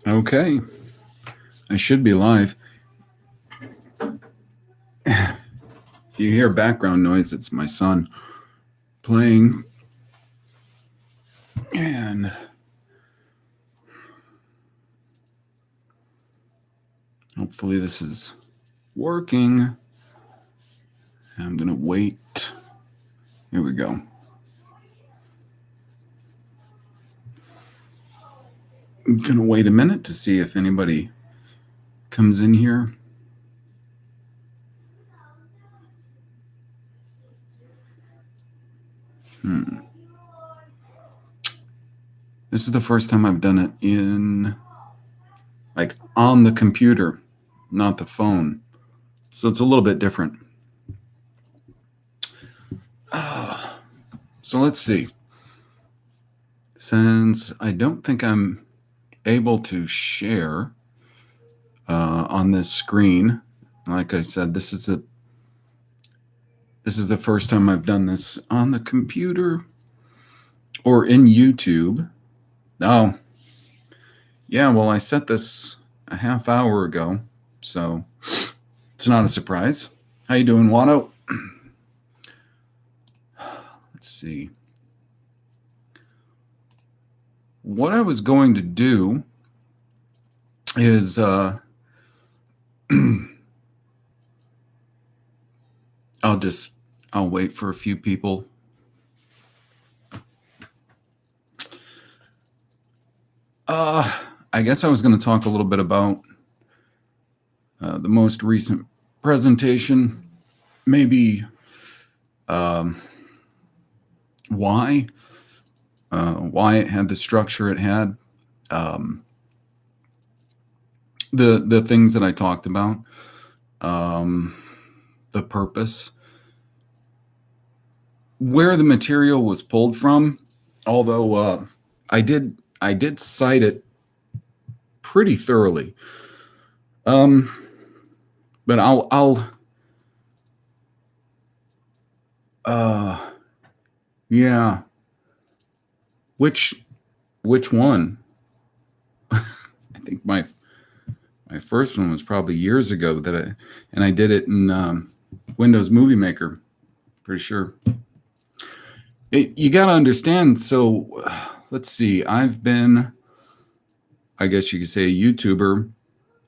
Okay, I should be live. If you hear background noise, it's my son playing. And hopefully this is working. I'm going to wait. Here we go. I'm going to wait a minute to see if anybody comes in here. This is the first time I've done it on the computer, not the phone. So it's a little bit different. So let's see. Since I don't think I'm able to share on this screen, like I said, this is the first time I've done this on the computer or in YouTube. Oh, yeah, well, I set this a half hour ago, so it's not a surprise. How you doing, Watto? Let's see. What I was going to do is I'll wait for a few people. I guess I was going to talk a little bit about the most recent presentation, maybe why it had the structure it had, the things that I talked about, the purpose, where the material was pulled from. Although I did cite it pretty thoroughly, but yeah. Which one? I think my first one was probably years ago and I did it in Windows Movie Maker. Pretty sure. You got to understand. So let's see. I've been, I guess you could say, a YouTuber,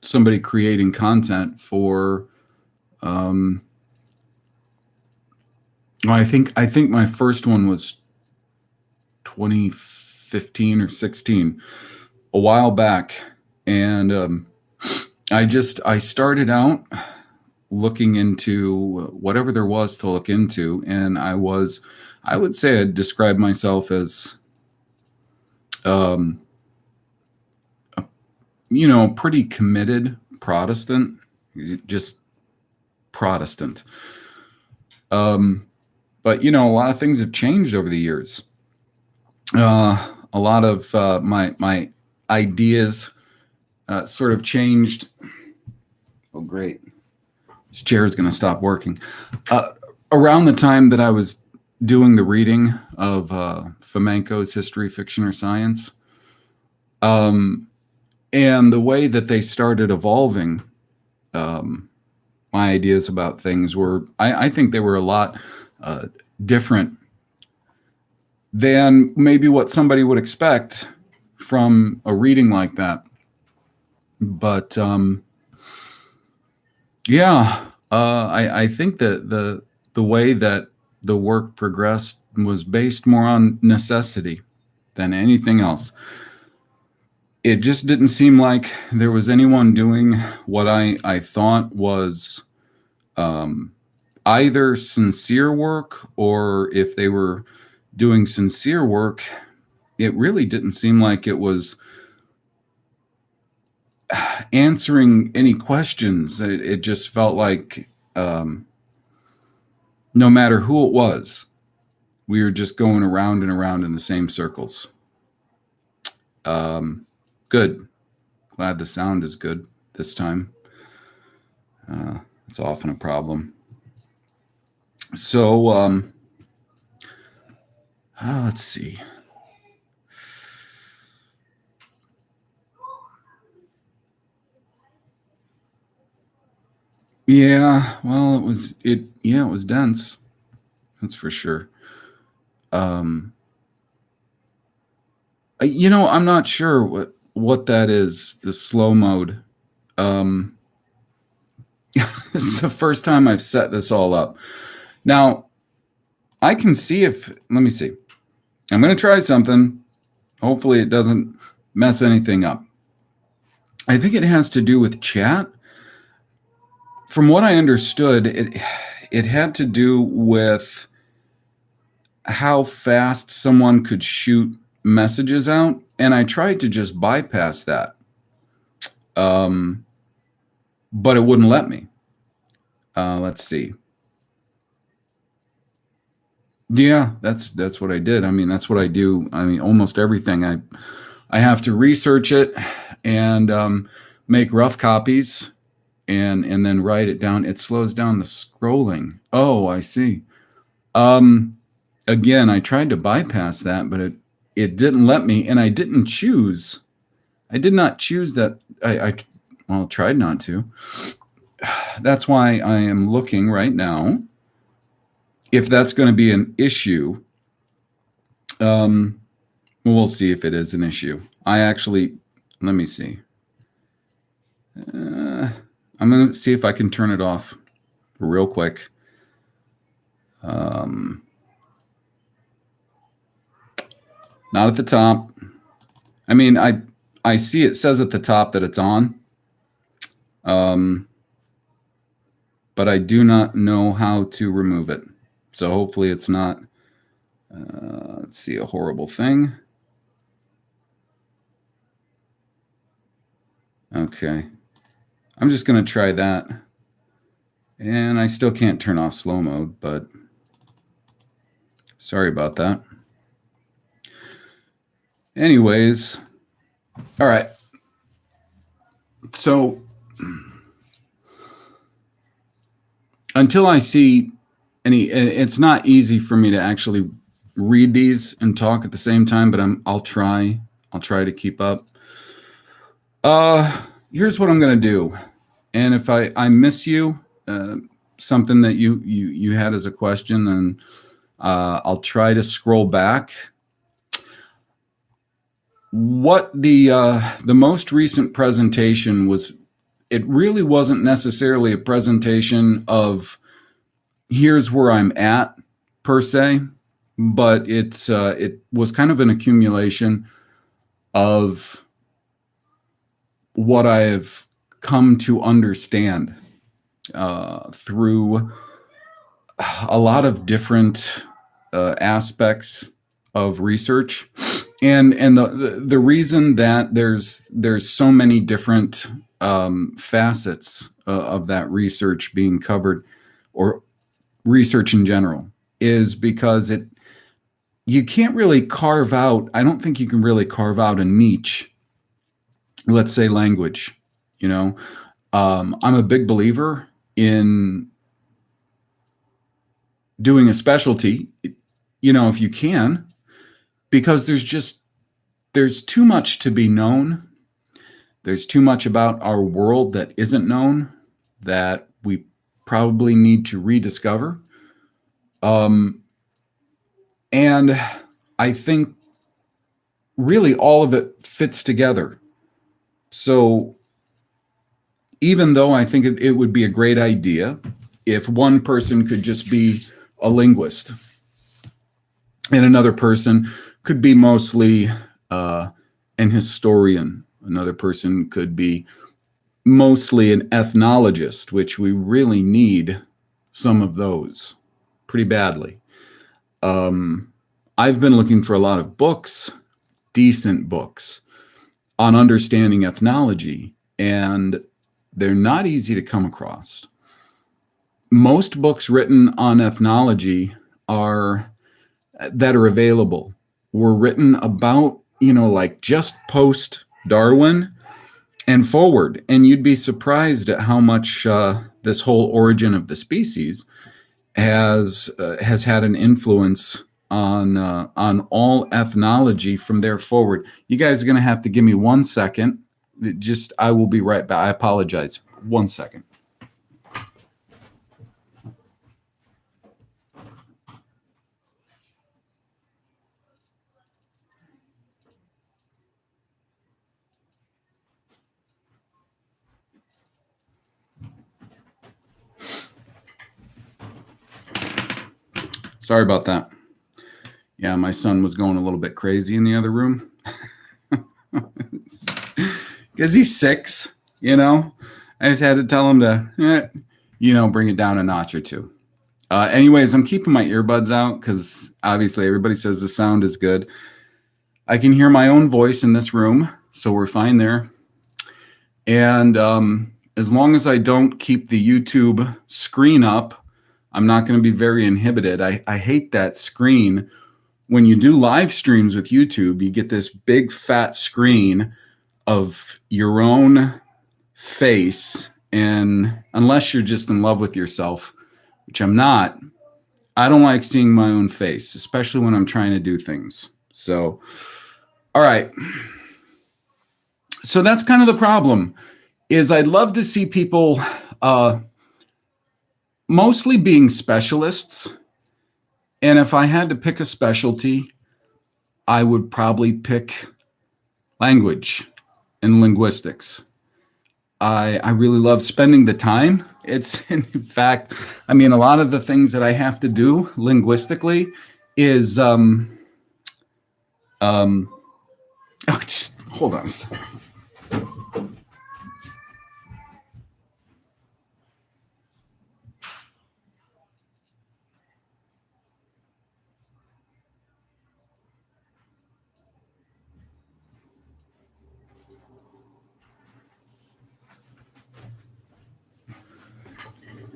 somebody creating content for. I think my first one was 2015 or 16, a while back, and I started out looking into whatever there was to look into, and I would say I'd describe myself as pretty committed Protestant, just Protestant. But a lot of things have changed over the years. A lot of my ideas sort of changed. Oh, great. This chair is going to stop working. Around the time that I was doing the reading of Fomenko's History, Fiction, or Science, and the way that they started evolving, my ideas about things were, I think they were a lot different than maybe what somebody would expect from a reading like that. But I think that the way that the work progressed was based more on necessity than anything else. It just didn't seem like there was anyone doing what I thought was either sincere work, or if they were doing sincere work, it really didn't seem like it was answering any questions. It just felt like no matter who it was, we were just going around and around in the same circles. Good. Glad the sound is good this time. It's often a problem. So let's see. Yeah, well, it was dense. That's for sure. Um, I'm not sure what that is, the slow mode. Um, this is the first time I've set this all up. Now, I can see let me see. I'm going to try something. Hopefully it doesn't mess anything up. I think it has to do with chat. From what I understood, it had to do with how fast someone could shoot messages out, and I tried to just bypass that, but it wouldn't let me. Let's see. Yeah, that's what I did. I mean, that's what I do. I mean, almost everything. I have to research it and make rough copies and then write it down. It slows down the scrolling. Oh, I see. Again, I tried to bypass that, but it didn't let me, and I didn't choose. I did not choose that. Well, tried not to. That's why I am looking right now if that's going to be an issue. We'll see if it is an issue. Let me see. I'm going to see if I can turn it off real quick. Not at the top. I mean, I see it says at the top that it's on. But I do not know how to remove it. So hopefully it's not, let's see, a horrible thing. Okay. I'm just going to try that. And I still can't turn off slow mode, but sorry about that. Anyways, all right. So until I see it's not easy for me to actually read these and talk at the same time, but I'll try to keep up. Here's what I'm going to do. And if I miss you, something that you had as a question, and I'll try to scroll back. What the most recent presentation was, it really wasn't necessarily a presentation of here's where I'm at per se, but it was kind of an accumulation of what I have come to understand through a lot of different aspects of research, and the reason that there's so many different facets of that research being covered, or research in general, is because you can't really carve out. I don't think you can really carve out a niche. Let's say language. I'm a big believer in doing a specialty, if you can, because there's too much to be known. There's too much about our world that isn't known that we probably need to rediscover. And I think really all of it fits together. So even though I think it would be a great idea if one person could just be a linguist and another person could be mostly an historian, another person could be mostly an ethnologist, which we really need some of those pretty badly. I've been looking for a lot of books, decent books, on understanding ethnology, and they're not easy to come across. Most books written on ethnology that are available were written about, like just post Darwin and forward, and you'd be surprised at how much this whole origin of the species has had an influence on all ethnology from there forward. You guys are going to have to give me 1 second. I will be right back. I apologize. 1 second. Sorry about that. Yeah, my son was going a little bit crazy in the other room. Because he's 6, I just had to tell him to, bring it down a notch or two. Anyways, I'm keeping my earbuds out because obviously everybody says the sound is good. I can hear my own voice in this room, so we're fine there. And as long as I don't keep the YouTube screen up, I'm not going to be very inhibited. I hate that screen. When you do live streams with YouTube, you get this big fat screen of your own face. And unless you're just in love with yourself, which I'm not, I don't like seeing my own face, especially when I'm trying to do things. So, all right. So that's kind of the problem, is I'd love to see people mostly being specialists. And if I had to pick a specialty, I would probably pick language and linguistics. I really love spending the time. It's, in fact, I mean, a lot of the things that I have to do linguistically is, just hold on a second.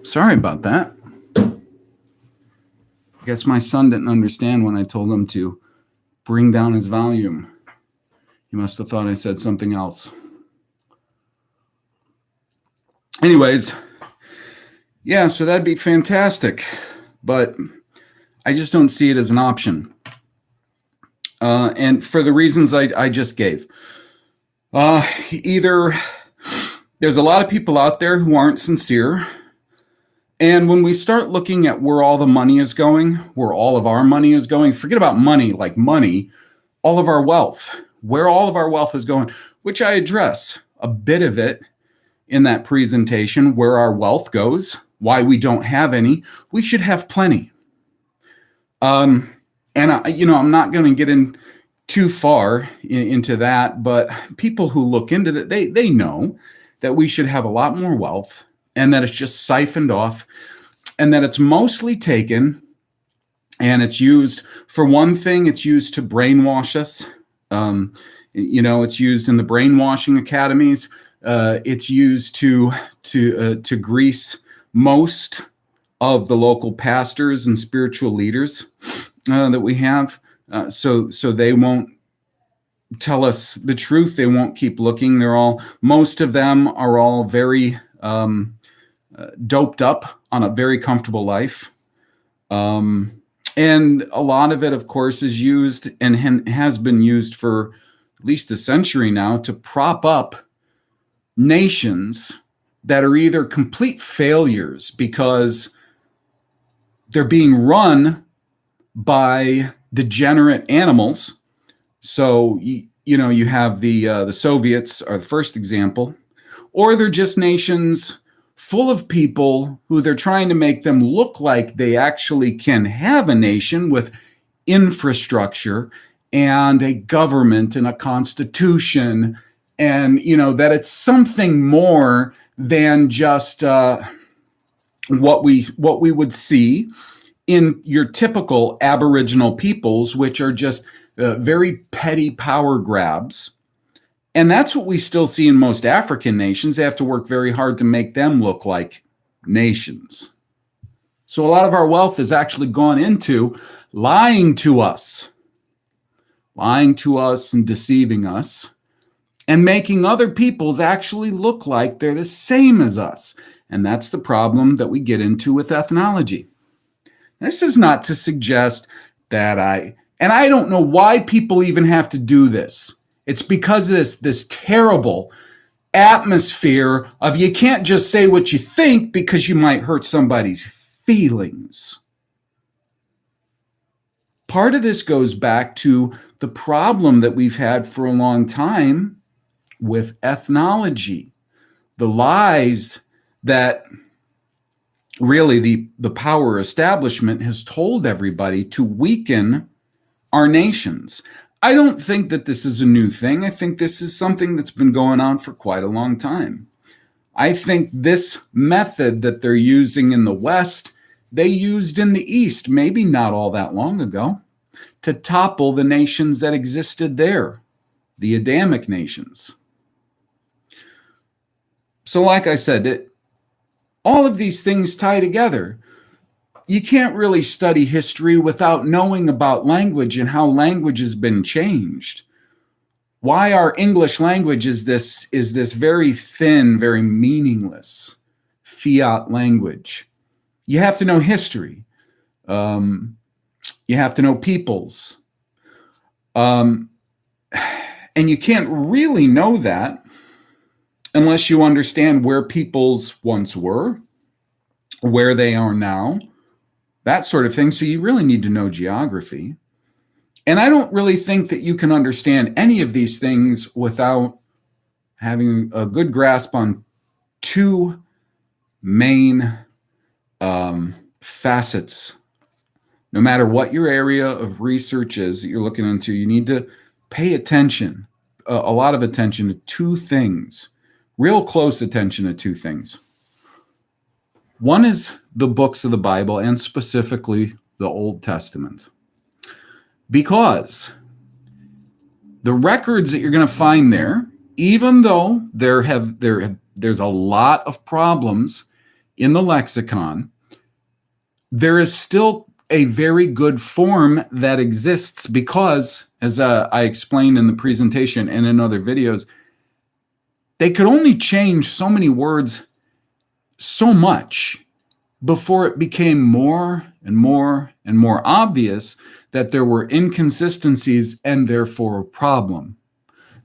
Sorry about that. I guess my son didn't understand when I told him to bring down his volume. He must have thought I said something else. Anyways, yeah, so that'd be fantastic, but I just don't see it as an option. And for the reasons I just gave. Either there's a lot of people out there who aren't sincere. And when we start looking at where all the money is going, where all of our money is going, forget about money, like money, all of our wealth, where all of our wealth is going, which I address a bit of it in that presentation, where our wealth goes, why we don't have any. We should have plenty. And I'm not going to get in too far into that, but people who look into that, they know that we should have a lot more wealth, and that it's just siphoned off, and that it's mostly taken, and it's used for one thing. It's used to brainwash us. It's used in the brainwashing academies. It's used to grease most of the local pastors and spiritual leaders that we have, so they won't tell us the truth. They won't keep looking. Most of them are all very doped up on a very comfortable life. And a lot of it, of course, is used and has been used for at least a century now to prop up nations that are either complete failures because they're being run by degenerate animals. So, you have the Soviets are the first example, or they're just nations full of people who they're trying to make them look like they actually can have a nation with infrastructure and a government and a constitution, and that it's something more than just what we would see in your typical Aboriginal peoples, which are just very petty power grabs. And that's what we still see in most African nations. They have to work very hard to make them look like nations. So a lot of our wealth has actually gone into lying to us and deceiving us, and making other peoples actually look like they're the same as us. And that's the problem that we get into with ethnology. This is not to suggest that I don't know why people even have to do this. It's because of this terrible atmosphere of you can't just say what you think because you might hurt somebody's feelings. Part of this goes back to the problem that we've had for a long time with ethnology, the lies that really the power establishment has told everybody to weaken our nations. I don't think that this is a new thing. I think this is something that's been going on for quite a long time. I think this method that they're using in the West, they used in the East, maybe not all that long ago, to topple the nations that existed there, the Adamic nations. So, like I said, all of these things tie together. You can't really study history without knowing about language and how language has been changed. Why our English language is this very thin, very meaningless fiat language. You have to know history. You have to know peoples. And you can't really know that unless you understand where peoples once were, where they are now, that sort of thing. So you really need to know geography. And I don't really think that you can understand any of these things without having a good grasp on two main facets. No matter what your area of research is that you're looking into, you need to pay attention, a lot of attention to two things, real close attention to two things. One is the books of the Bible, and specifically the Old Testament. Because the records that you're going to find there, even though there's a lot of problems in the lexicon, there is still a very good form that exists because, as I explained in the presentation and in other videos, they could only change so many words so much before it became more and more and more obvious that there were inconsistencies and therefore a problem.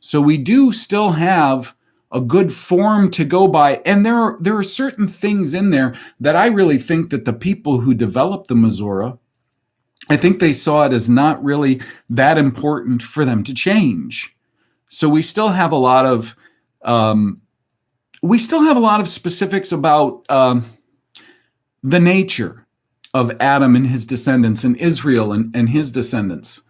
So we do still have a good form to go by, and there are certain things in there that I really think that the people who developed the Masorah, I think they saw it as not really that important for them to change. So we still have a lot of specifics about the nature of Adam and his descendants, and Israel and his descendants,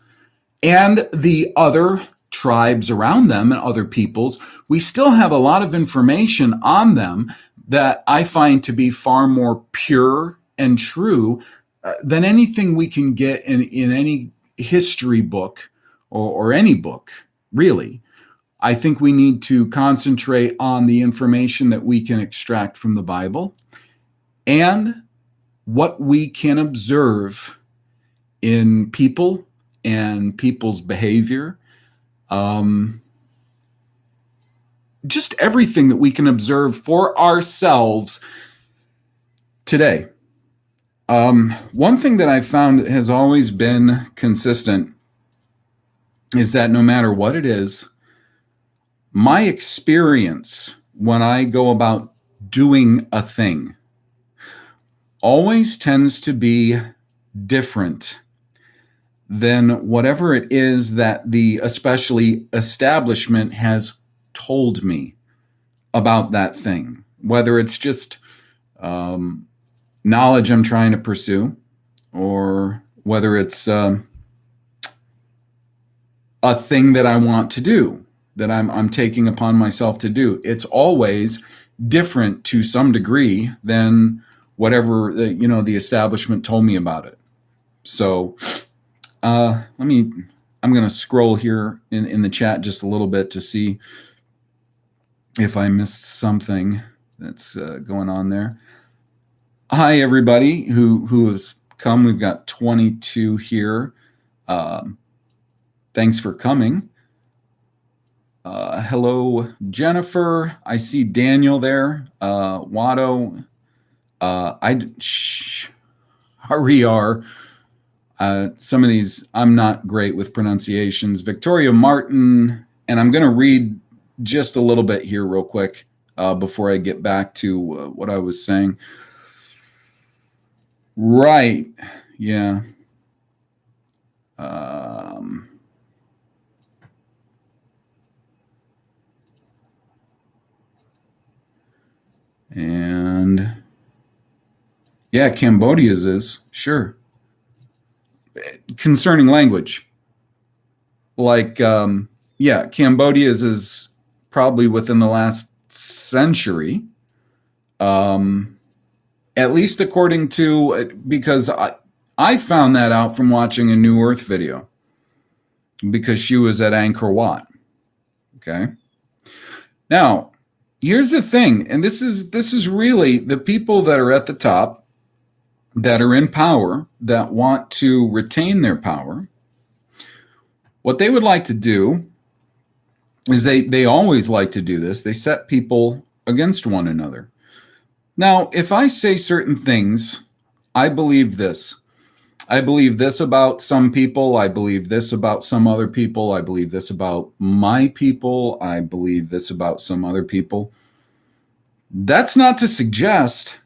and the other tribes around them and other peoples. We still have a lot of information on them that I find to be far more pure and true than anything we can get in any history book or any book, really. I think we need to concentrate on the information that we can extract from the Bible and what we can observe in people and people's behavior. Just everything that we can observe for ourselves today. One thing that I've found has always been consistent is that no matter what it is, my experience when I go about doing a thing always tends to be different than whatever it is that the especially establishment has told me about that thing, whether it's just knowledge I'm trying to pursue, or whether it's a thing that I want to do, that I'm taking upon myself to do. It's always different to some degree than whatever the establishment told me about it. So I'm going to scroll here in the chat just a little bit to see if I missed something that's going on there. Hi, everybody who has come. We've got 22 here. Thanks for coming. Hello, Jennifer. I see Daniel there. Watto. Hariar. Some of these, I'm not great with pronunciations. Victoria Martin, and I'm going to read just a little bit here real quick before I get back to what I was saying. Right. Yeah. And Yeah, Cambodia's is, sure. Concerning language, like, yeah, Cambodia's is probably within the last century, um, at least according to, because I found that out from watching a New Earth video because she was at Angkor Wat. Okay. Now, here's the thing, and this is really the people that are at the top, that are in power, that want to retain their power. What they would like to do is they always like to do this. They set people against one another. Now, if I say certain things, I believe this. I believe this about some people. I believe this about some other people. I believe this about my people. I believe this about some other people. That's not to suggest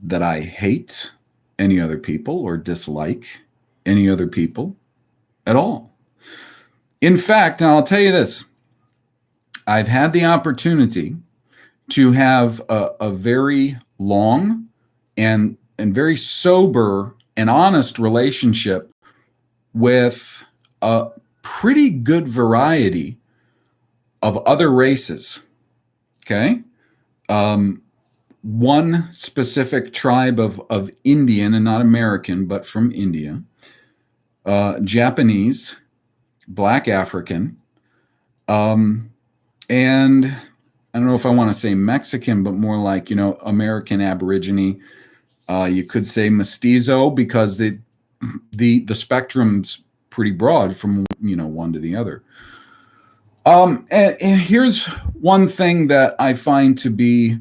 that I hate any other people or dislike any other people at all. In fact, I'll tell you this, I've had the opportunity to have a very long and very sober and honest relationship with a pretty good variety of other races. Okay. One specific tribe of Indian, and not American, but from India, Japanese, Black African, and I don't know if I want to say Mexican, but more like, American Aborigine. You could say mestizo, because the spectrum's pretty broad from one to the other. And here's one thing that I find to be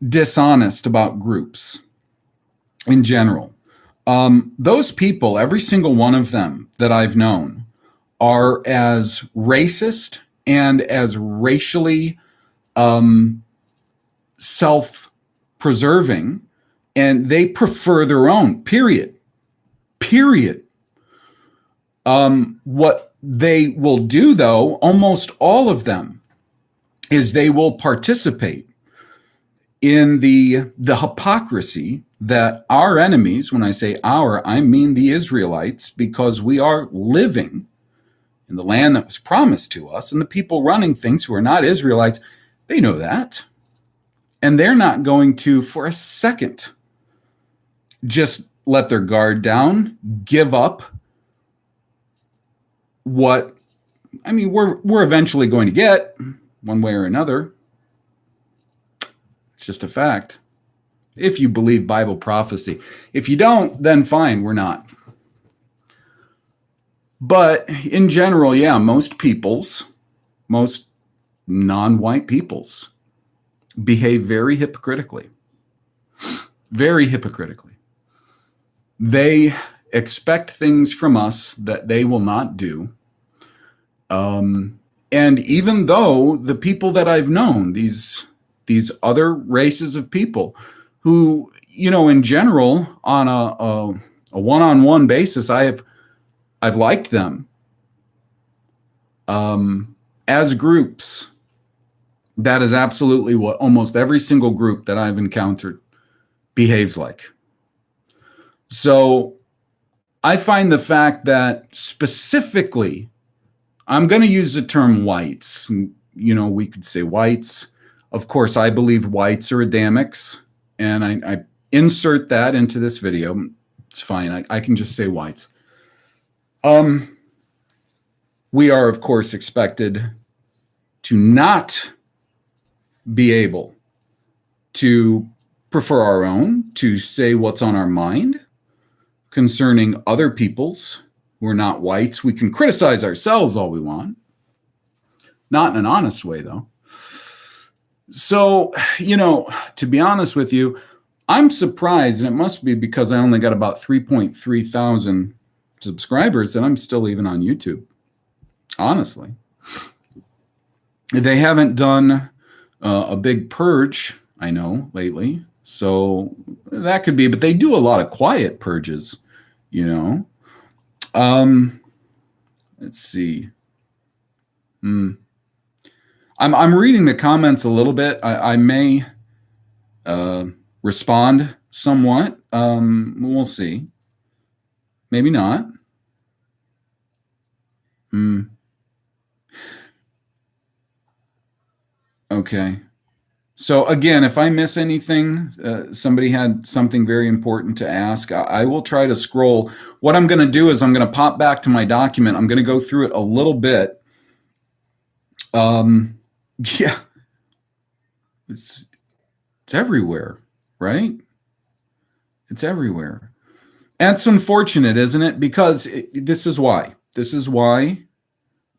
dishonest about groups in general. Those people, every single one of them that I've known, are as racist and as racially self-preserving, and they prefer their own, period. What they will do, though, almost all of them, is they will participate in the hypocrisy that our enemies, when I say our, I mean the Israelites, because we are living in the land that was promised to us, and the people running things who are not Israelites, they know that. And they're not going to, for a second, just let their guard down, give up what, we're eventually going to get, one way or another. It's just a fact. If you believe Bible prophecy. If you don't, then fine, we're not. But in general, yeah, most non-white peoples behave very hypocritically. Very hypocritically. They expect things from us that they will not do. And even though the people that I've known, these other races of people who, in general, on a one-on-one basis, I've liked them as groups. That is absolutely what almost every single group that I've encountered behaves like. So I find the fact that specifically, I'm going to use the term whites. We could say whites. Of course, I believe whites are Adamics, and I insert that into this video. It's fine. I can just say whites. We are, of course, expected to not be able to prefer our own, to say what's on our mind concerning other peoples who are not whites. We can criticize ourselves all we want. Not in an honest way, though. So, to be honest with you, I'm surprised, and it must be because I only got about 3.3 thousand subscribers, that I'm still even on YouTube. Honestly. They haven't done a big purge, I know, lately. So that could be, but they do a lot of quiet purges, Let's see. I'm reading the comments a little bit. I may respond somewhat. We'll see. Maybe not. Okay. So again, if I miss anything, somebody had something very important to ask, I will try to scroll. What I'm going to do is I'm going to pop back to my document. I'm going to go through it a little bit. Yeah, it's everywhere, right? It's everywhere. And it's unfortunate, isn't it? Because this is why. This is why I'm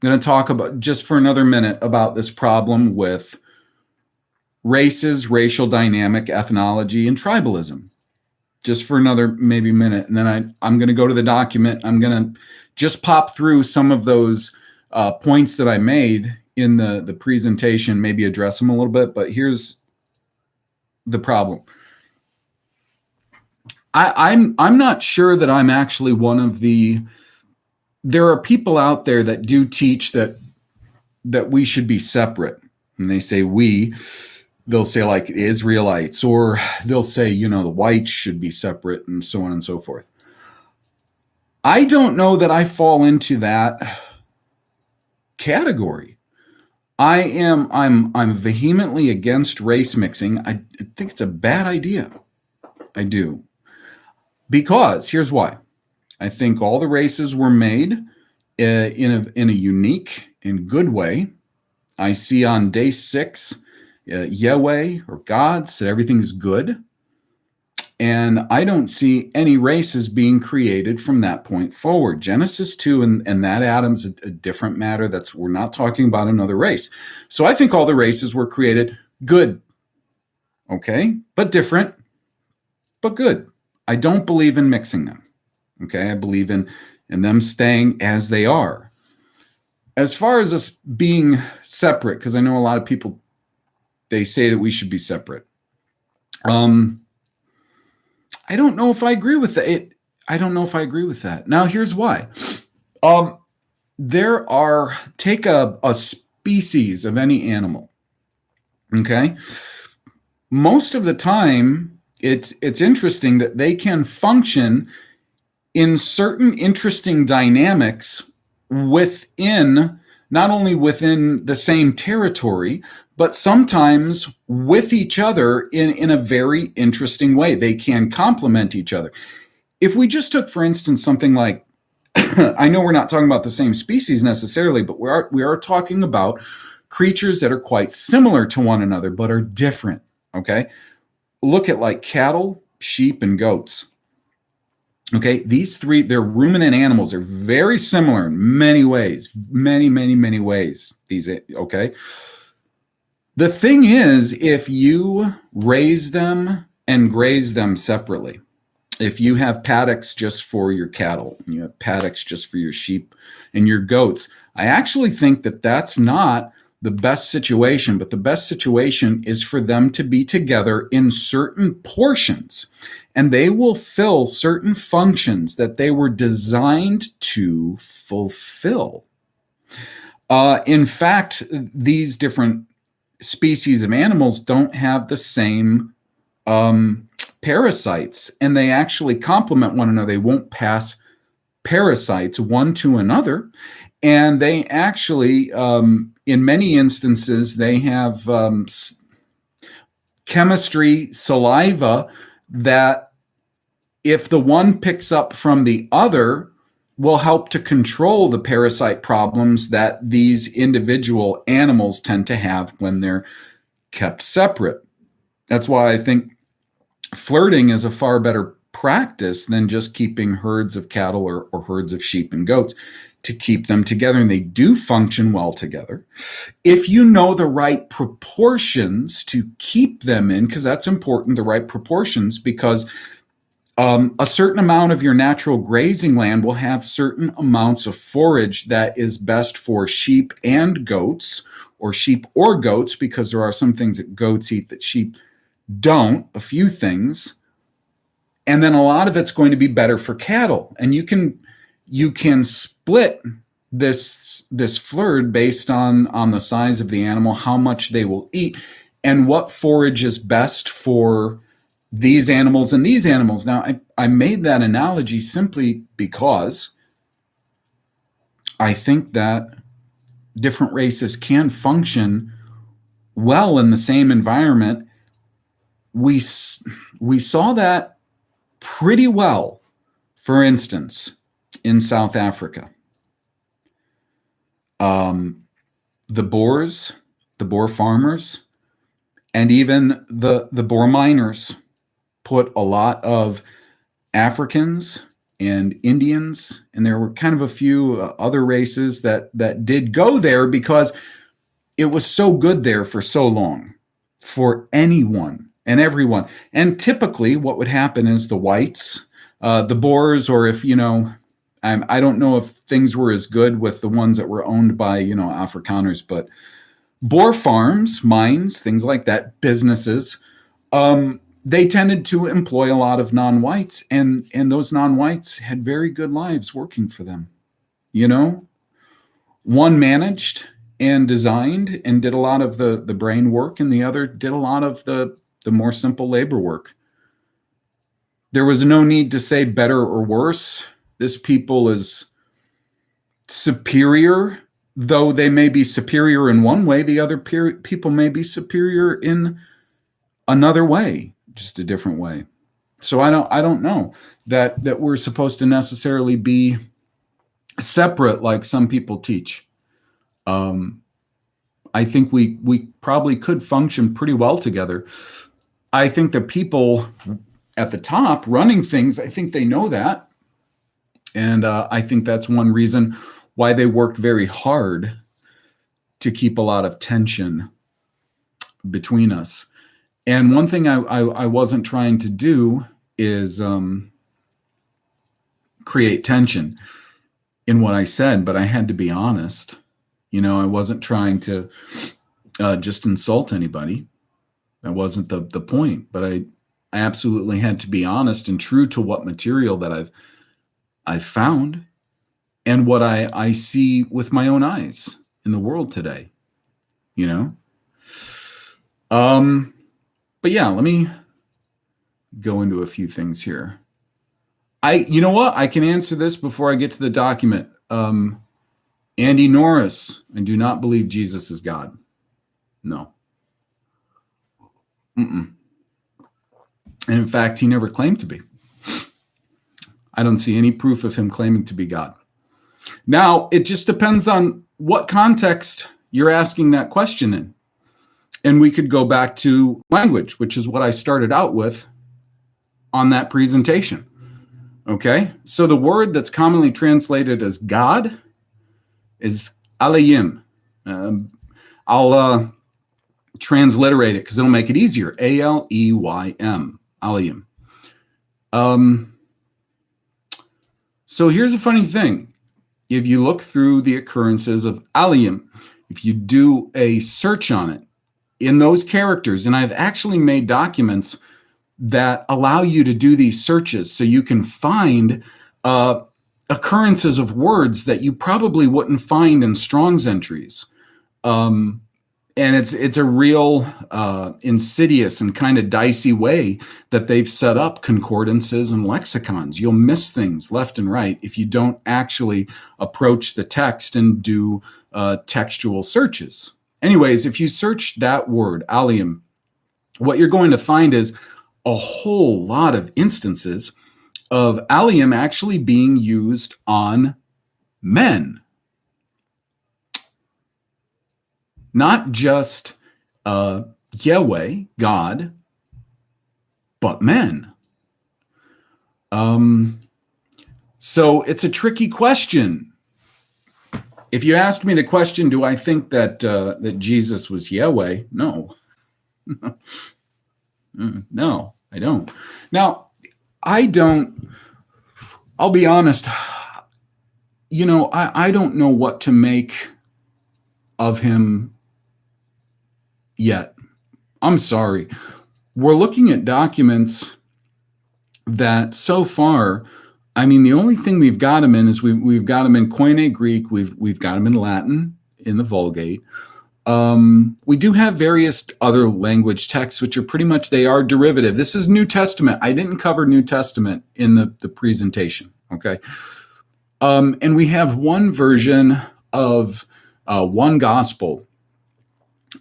going to talk about just for another minute about this problem with races, racial dynamic, ethnology, and tribalism. Just for another maybe minute. And then I'm going to go to the document. I'm going to just pop through some of those points that I made in the presentation, maybe address them a little bit. But here's the problem. I'm not sure that I'm actually one of the. There are people out there that do teach that we should be separate, and they say we. They'll say like Israelites, or they'll say, you know, the whites should be separate, and so on and so forth. I don't know that I fall into that category. I'm vehemently against race mixing. I think it's a bad idea. I do. Because here's why. I think all the races were made in a unique and good way. I see on day 6, Yahweh or God said everything is good. And I don't see any races being created from that point forward. Genesis 2 and that Adam's a different matter. We're not talking about another race. So I think all the races were created good. Okay, but different, but good. I don't believe in mixing them. Okay, I believe in them staying as they are. As far as us being separate, because I know a lot of people, they say that we should be separate. I don't know if I agree with that. I don't know if I agree with that. Now, here's why. Take a species of any animal. Okay, most of the time, it's interesting that they can function in certain interesting dynamics within, not only within the same territory, but sometimes with each other in a very interesting way. They can complement each other. If we just took, for instance, something like, I know we're not talking about the same species necessarily, but we are talking about creatures that are quite similar to one another, but are different, okay? Look at like cattle, sheep, and goats. Okay, these three, they're ruminant animals. They're very similar in many ways, many ways. Okay. The thing is, if you raise them and graze them separately, if you have paddocks just for your cattle, and you have paddocks just for your sheep and your goats, I actually think that that's not the best situation, but the best situation is for them to be together in certain portions, and they will fill certain functions that they were designed to fulfill. In fact, these different species of animals don't have the same parasites, and they actually complement one another. They won't pass parasites one to another, and they actually, in many instances, they have chemistry, saliva, that if the one picks up from the other, will help to control the parasite problems that these individual animals tend to have when they're kept separate. That's why I think flirting is a far better practice than just keeping herds of cattle or herds of sheep and goats, to keep them together, and they do function well together. If you know the right proportions to keep them in, because that's important, the right proportions, because a certain amount of your natural grazing land will have certain amounts of forage that is best for sheep and goats, or sheep or goats, because there are some things that goats eat that sheep don't, a few things. And then a lot of it's going to be better for cattle. And you can split this flurd based on the size of the animal, how much they will eat, and what forage is best for these animals and these animals. Now, I made that analogy simply because I think that different races can function well in the same environment. We saw that pretty well, for instance, in South Africa. The Boers, the Boer farmers, and even the Boer miners put a lot of Africans and Indians, and there were kind of a few other races that did go there because it was so good there for so long for anyone and everyone. And typically what would happen is the whites, the Boers, or if, I don't know if things were as good with the ones that were owned by, Afrikaners, but Boer farms, mines, things like that, businesses, they tended to employ a lot of non-whites, and those non-whites had very good lives working for them. One managed and designed and did a lot of the brain work, and the other did a lot of the more simple labor work. There was no need to say better or worse. This people is superior, though they may be superior in one way, the other people may be superior in another way, just a different way. So I don't know that we're supposed to necessarily be separate like some people teach. I think we probably could function pretty well together. I think the people at the top running things, I think they know that. And I think that's one reason why they worked very hard to keep a lot of tension between us. And one thing I wasn't trying to do is create tension in what I said, but I had to be honest. I wasn't trying to just insult anybody. That wasn't the point, but I absolutely had to be honest and true to what material that I've found and what I see with my own eyes in the world today, But yeah, let me go into a few things here. You know what? I can answer this before I get to the document. Andy Norris, I do not believe Jesus is God. No. And in fact, he never claimed to be. I don't see any proof of him claiming to be God. Now, it just depends on what context you're asking that question in. And we could go back to language, which is what I started out with on that presentation. Okay, so the word that's commonly translated as God is Aleyim. I'll transliterate it because it'll make it easier. Aleym, Aleyim. So here's a funny thing. If you look through the occurrences of Aleyim, if you do a search on it, in those characters, and I've actually made documents that allow you to do these searches so you can find occurrences of words that you probably wouldn't find in Strong's entries. And it's a real insidious and kind of dicey way that they've set up concordances and lexicons. You'll miss things left and right if you don't actually approach the text and do textual searches. Anyways, if you search that word, Aleyim, what you're going to find is a whole lot of instances of Aleyim actually being used on men. Not just Yahweh, God, but men. So it's a tricky question. If you asked me the question, do I think that that Jesus was Yahweh? No. No, I don't. Now, I'll be honest, I don't know what to make of him yet. I'm sorry. We're looking at documents that so far, the only thing we've got him in is we've got him in Koine Greek, we've got him in Latin in the Vulgate. We do have various other language texts, which are pretty much, they are derivative. This is New Testament. I didn't cover New Testament in the presentation, okay? And we have one version of one gospel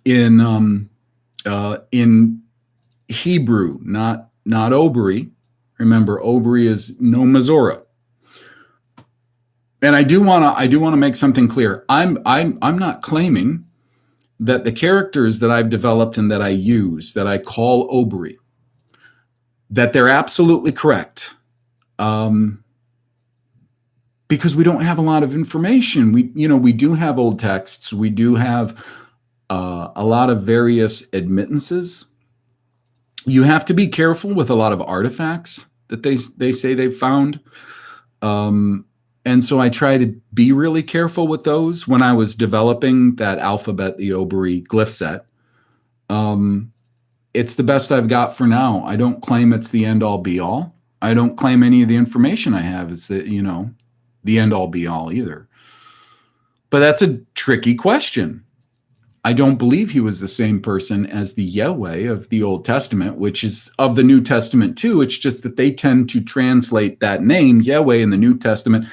in Hebrew, not Obri. Remember, Obri is no Mazora. And I do want to make something clear. I'm not claiming that the characters that I've developed and that I use, that I call Obri, that they're absolutely correct. Because we don't have a lot of information. We do have old texts. We do have a lot of various admittances. You have to be careful with a lot of artifacts that they say they've found. And so I try to be really careful with those when I was developing that alphabet, the Obri glyph set. It's the best I've got for now. I don't claim it's the end all be all. I don't claim any of the information I have is the end all be all either. But that's a tricky question. I don't believe he was the same person as the Yahweh of the Old Testament, which is of the New Testament too. It's just that they tend to translate that name, Yahweh, in the New Testament,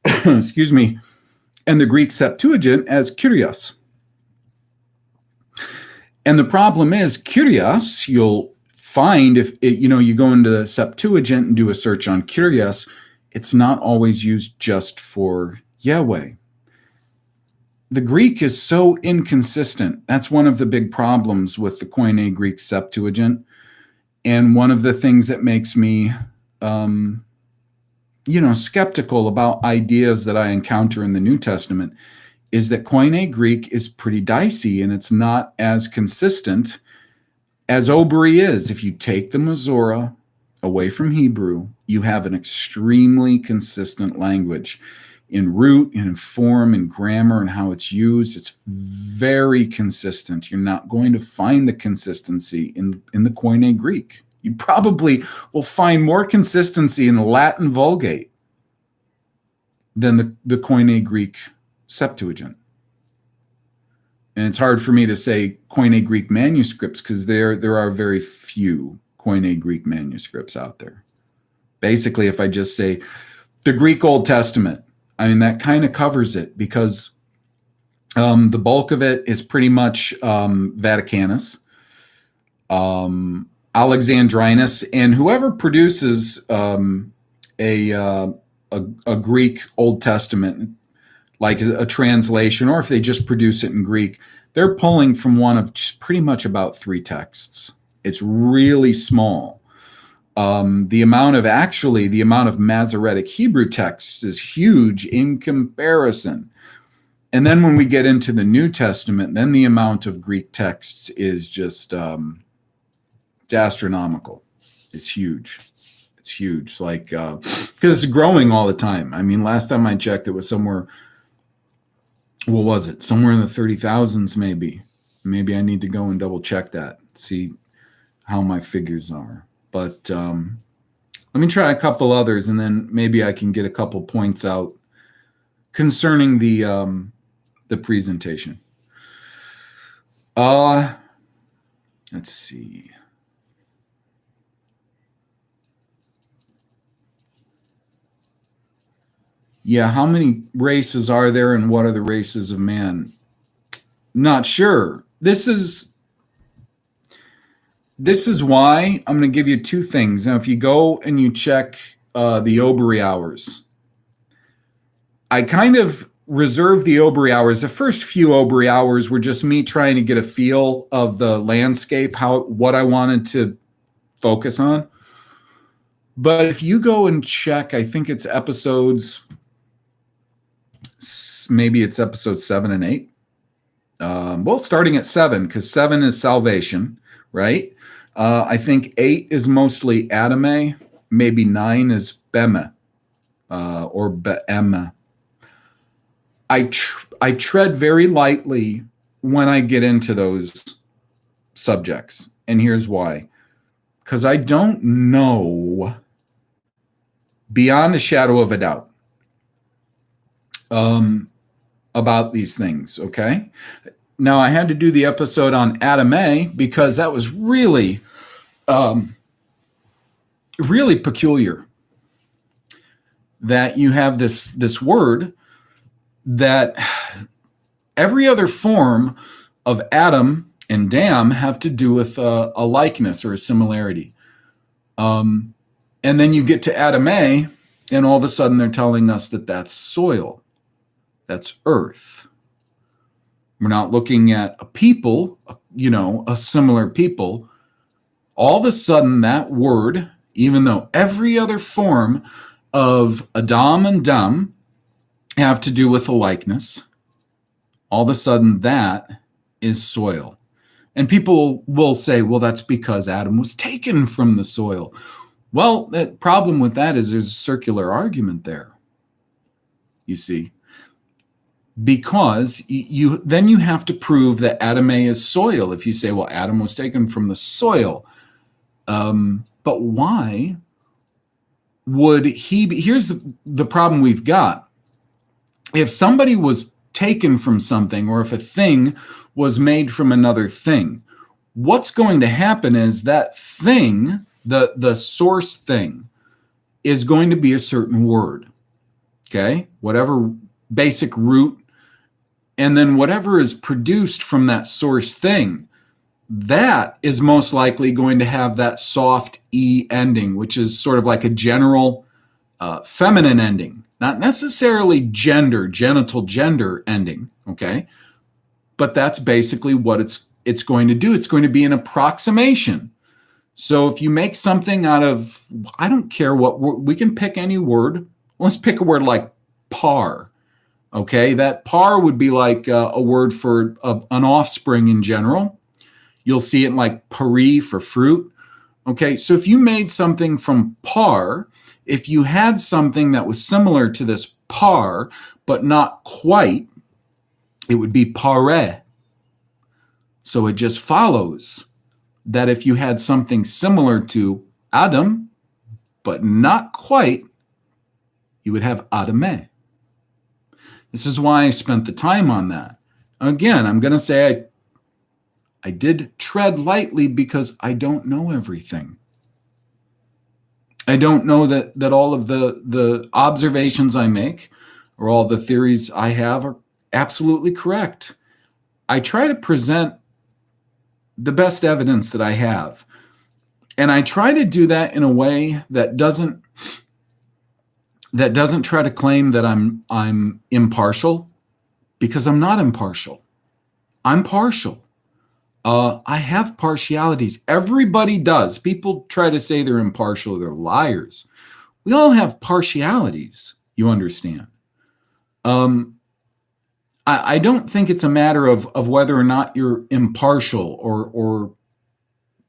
excuse me, and the Greek Septuagint as Kyrios. And the problem is, Kyrios, you'll find if you go into the Septuagint and do a search on Kyrios, it's not always used just for Yahweh. The Greek is so inconsistent. That's one of the big problems with the Koine Greek Septuagint. And one of the things that makes me, skeptical about ideas that I encounter in the New Testament is that Koine Greek is pretty dicey and it's not as consistent as Obri is. If you take the Mizora away from Hebrew, you have an extremely consistent language in root, in form, in grammar, and how it's used. It's very consistent. You're not going to find the consistency in the Koine Greek. You probably will find more consistency in the Latin Vulgate than the Koine Greek Septuagint. And it's hard for me to say Koine Greek manuscripts because there are very few Koine Greek manuscripts out there. Basically, if I just say the Greek Old Testament, that kind of covers it because the bulk of it is pretty much Vaticanus, Alexandrinus, and whoever produces a Greek Old Testament, like a translation, or if they just produce it in Greek, they're pulling from one of pretty much about 3 texts. It's really small. The amount of Masoretic Hebrew texts is huge in comparison. And then when we get into the New Testament, then the amount of Greek texts is just it's astronomical. It's huge. It's huge. Because it's growing all the time. Last time I checked, it was somewhere, what was it? Somewhere in the 30,000s, maybe. Maybe I need to go and double check that, see how my figures are. But let me try a couple others, and then maybe I can get a couple points out concerning the presentation. Let's see. Yeah, how many races are there, and what are the races of man? Not sure. This is why I'm going to give you 2 things. Now, if you go and you check the Obri hours, I kind of reserved the Obri hours. The first few Obri hours were just me trying to get a feel of the landscape, what I wanted to focus on. But if you go and check, I think it's maybe it's episodes 7 and 8. Well, starting at 7, because 7 is salvation, right? I think 8 is mostly Adame. Maybe 9 is Bema or Be'ema. I tread very lightly when I get into those subjects. And here's why. Because I don't know beyond a shadow of a doubt about these things, okay? Now, I had to do the episode on Adam A because that was really, really peculiar. That you have this word that every other form of Adam and Dam have to do with a likeness or a similarity. And then you get to Adam A, and all of a sudden they're telling us that that's soil, that's earth. We're not looking at a people, a similar people. All of a sudden that word, even though every other form of Adam and Dam have to do with a likeness, all of a sudden that is soil. And people will say, well, that's because Adam was taken from the soil. Well, the problem with that is there's a circular argument there, you see, because you have to prove that Adam A is soil. If you say, well, Adam was taken from the soil, but why would he be? Here's the problem we've got. If somebody was taken from something, or if a thing was made from another thing, what's going to happen is that thing, the source thing, is going to be a certain word, okay? Whatever basic root, and then whatever is produced from that source thing, that is most likely going to have that soft E ending, which is sort of like a general feminine ending, not necessarily genital gender ending, okay? But that's basically what it's going to do. It's going to be an approximation. So if you make something out of, I don't care what, we can pick any word. Let's pick a word like par, okay? That par would be like a word for an offspring in general. You'll see it like pari for fruit. Okay, so if you made something from par, if you had something that was similar to this par, but not quite, it would be pare. So it just follows that if you had something similar to Adam, but not quite, you would have Adame. This is why I spent the time on that. Again, I'm going to say I did tread lightly because I don't know everything. I don't know that all of the observations I make or all the theories I have are absolutely correct. I try to present the best evidence that I have. And I try to do that in a way that doesn't try to claim that I'm impartial, because I'm not impartial. I'm partial. I have partialities. Everybody does. People try to say they're impartial. They're liars. We all have partialities, you understand. I don't think it's a matter of whether or not you're impartial or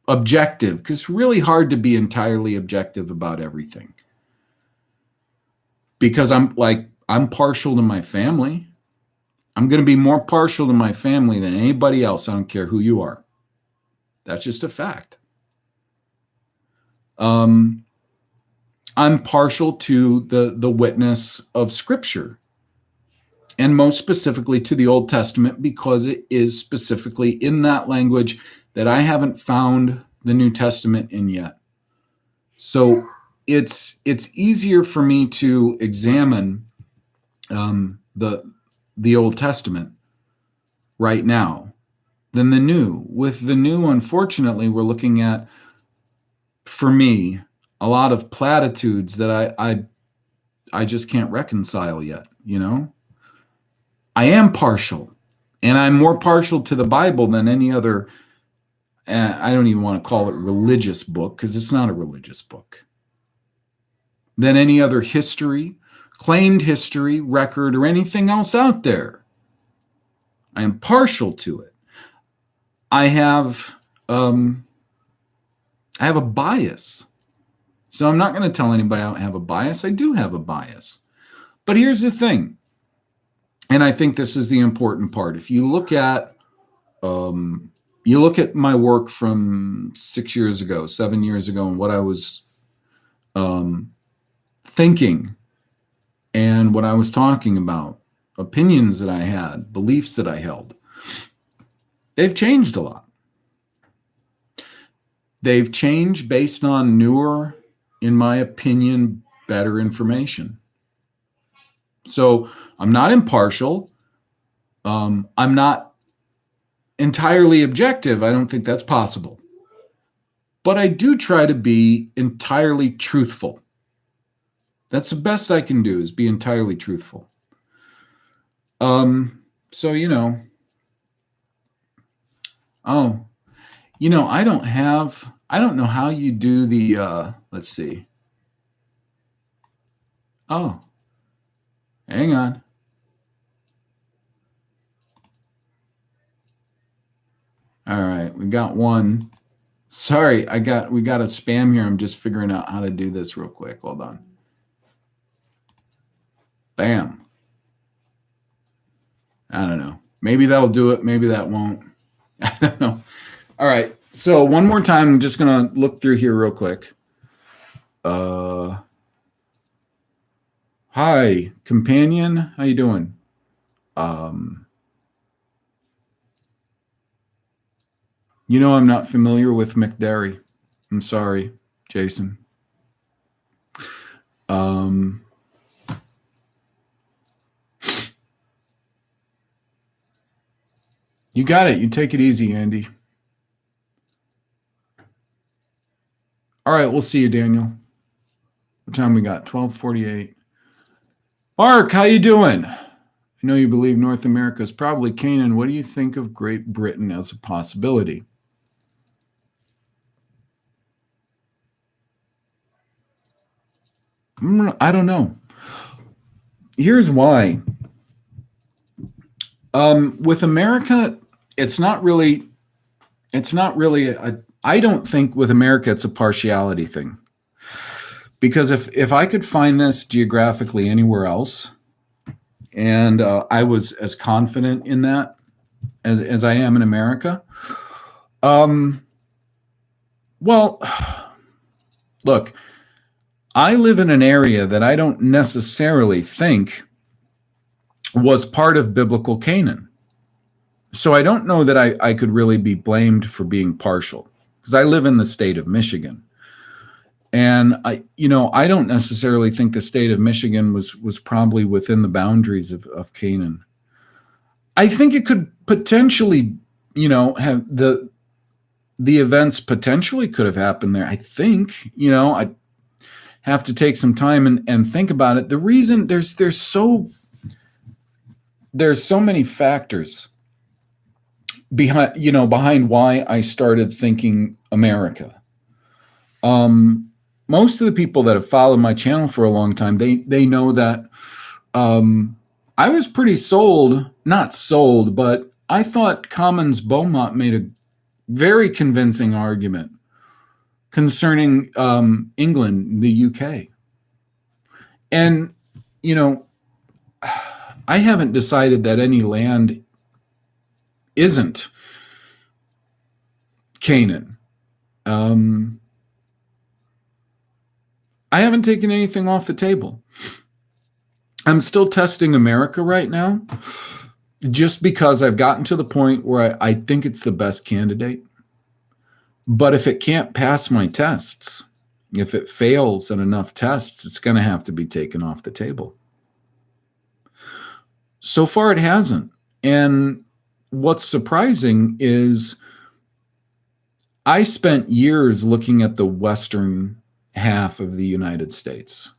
objective, because it's really hard to be entirely objective about everything. Because I'm partial to my family. I'm going to be more partial to my family than anybody else. I don't care who you are. That's just a fact. I'm partial to the witness of Scripture, and most specifically to the Old Testament, because it is specifically in that language that I haven't found the New Testament in yet. So it's easier for me to examine the Old Testament right now than the New. With the New, unfortunately, we're looking at, for me, a lot of platitudes that I just can't reconcile yet, you know? I am partial, and I'm more partial to the Bible than any other, I don't even want to call it religious book, because it's not a religious book, than any other history, claimed history, record, or anything else out there. I am partial to it. I have a bias. So I'm not going to tell anybody I don't have a bias. I do have a bias. But here's the thing, and I think this is the important part. If you look at my work from 6 years ago, 7 years ago, and what I was thinking and what I was talking about, opinions that I had, beliefs that I held, They've changed a lot. They've changed based on newer, in my opinion, better information. So I'm not impartial. I'm not entirely objective. I don't think that's possible. But I do try to be entirely truthful. That's the best I can do, is be entirely truthful. So, I don't know how you do the, let's see. Oh, hang on. All right, we got one. Sorry, we got a spam here. I'm just figuring out how to do this real quick. Hold on. Bam. I don't know. Maybe that'll do it. Maybe that won't. I don't know. All right. So one more time, I'm just going to look through here real quick. Hi, companion. How you doing? I'm not familiar with McDairy. I'm sorry, Jason. You got it. You take it easy, Andy. All right, we'll see you, Daniel. What time we got? 12:48. Mark, how you doing? I know you believe North America is probably Canaan. What do you think of Great Britain as a possibility? I don't know. Here's why. With America, it's not really I don't think with America it's a partiality thing. Because if I could find this geographically anywhere else, and I was as confident in that as I am in America, well, look, I live in an area that I don't necessarily think was part of biblical Canaan. So I don't know that I could really be blamed for being partial, because I live in the state of Michigan. And I don't necessarily think the state of Michigan was probably within the boundaries of Canaan. I think it could potentially, have the events potentially could have happened there. I think, I have to take some time and think about it. The reason there's so many factors behind why I started thinking America. Most of the people that have followed my channel for a long time, they know that I was pretty not sold, but I thought Commons Beaumont made a very convincing argument concerning England, the UK. And, I haven't decided that any land isn't Canaan. I haven't taken anything off the table. I'm still testing America right now, just because I've gotten to the point where I think it's the best candidate. But if it can't pass my tests, if it fails at enough tests, it's going to have to be taken off the table. So far, it hasn't. And what's surprising is I spent years looking at the western half of the United States,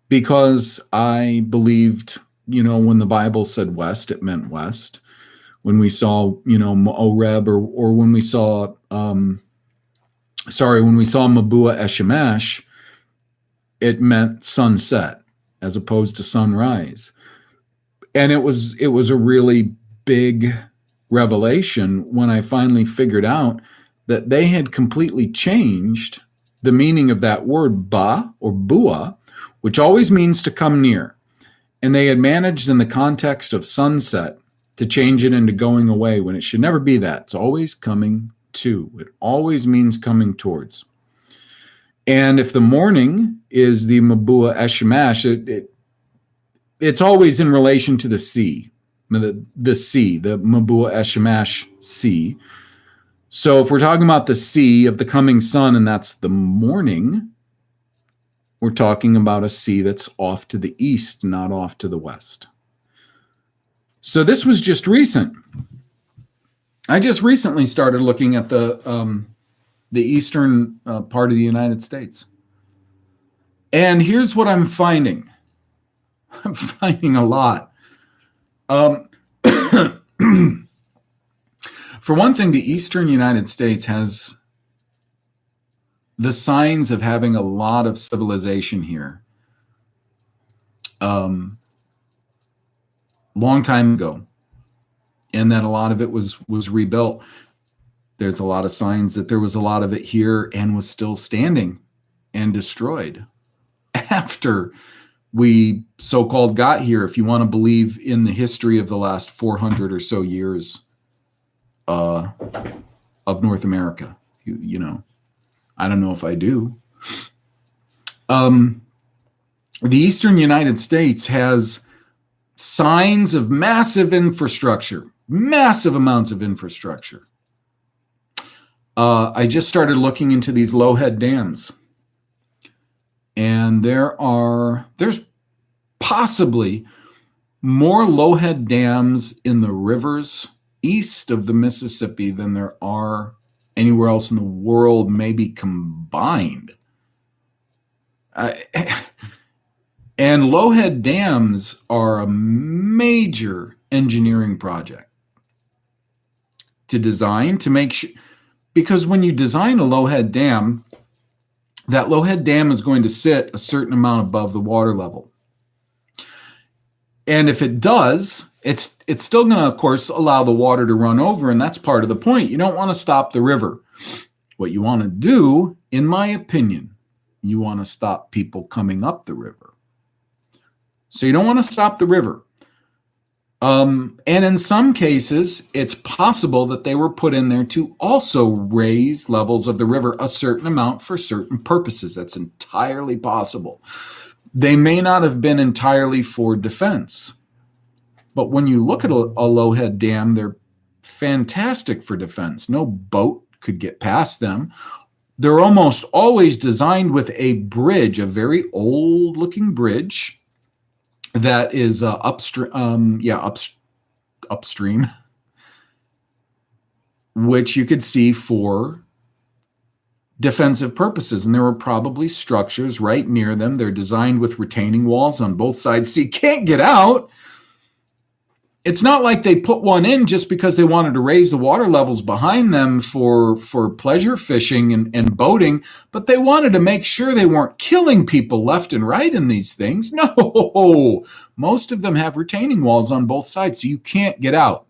because I believed, when the Bible said west, it meant west. When we saw, Mo'oreb, or when we saw, when we saw Mabua Eshemash, it meant sunset as opposed to sunrise. And it was a really big revelation when I finally figured out that they had completely changed the meaning of that word ba, or bua, which always means to come near. And they had managed in the context of sunset to change it into going away, when it should never be that. It's always coming to. It always means coming towards. And if the morning is the Mabua Eshemash, it's always in relation to the sea. the sea, the Mabua Eshamash Sea. So if we're talking about the sea of the coming sun, and that's the morning, we're talking about a sea that's off to the east, not off to the west. So this was just recent. I just recently started looking at the eastern part of the United States. And here's what I'm finding. I'm finding a lot. For one thing, the eastern United States has the signs of having a lot of civilization here. Long time ago, and that a lot of it was rebuilt. There's a lot of signs that there was a lot of it here and was still standing and destroyed after we so-called got here, if you want to believe in the history of the last 400 or so years of North America. You know, I don't know if I do. The eastern United States has signs of massive infrastructure, massive amounts of infrastructure. I just started looking into these low-head dams, and there's possibly more low-head dams in the rivers east of the Mississippi than there are anywhere else in the world, maybe combined. And low-head dams are a major engineering project to design, to make sure, because when you design a low-head dam, that low-head dam is going to sit a certain amount above the water level. And if it does, it's still going to, of course, allow the water to run over, and that's part of the point. You don't want to stop the river. What you want to do, in my opinion, you want to stop people coming up the river. So you don't want to stop the river. And in some cases, it's possible that they were put in there to also raise levels of the river a certain amount for certain purposes. That's entirely possible. They may not have been entirely for defense. But when you look at a low-head dam, they're fantastic for defense. No boat could get past them. They're almost always designed with a bridge, a very old-looking bridge, that is upstream, which you could see for defensive purposes. And there were probably structures right near them. They're designed with retaining walls on both sides, so you can't get out. It's not like they put one in just because they wanted to raise the water levels behind them for pleasure fishing and boating, but they wanted to make sure they weren't killing people left and right in these things. No, most of them have retaining walls on both sides, so you can't get out.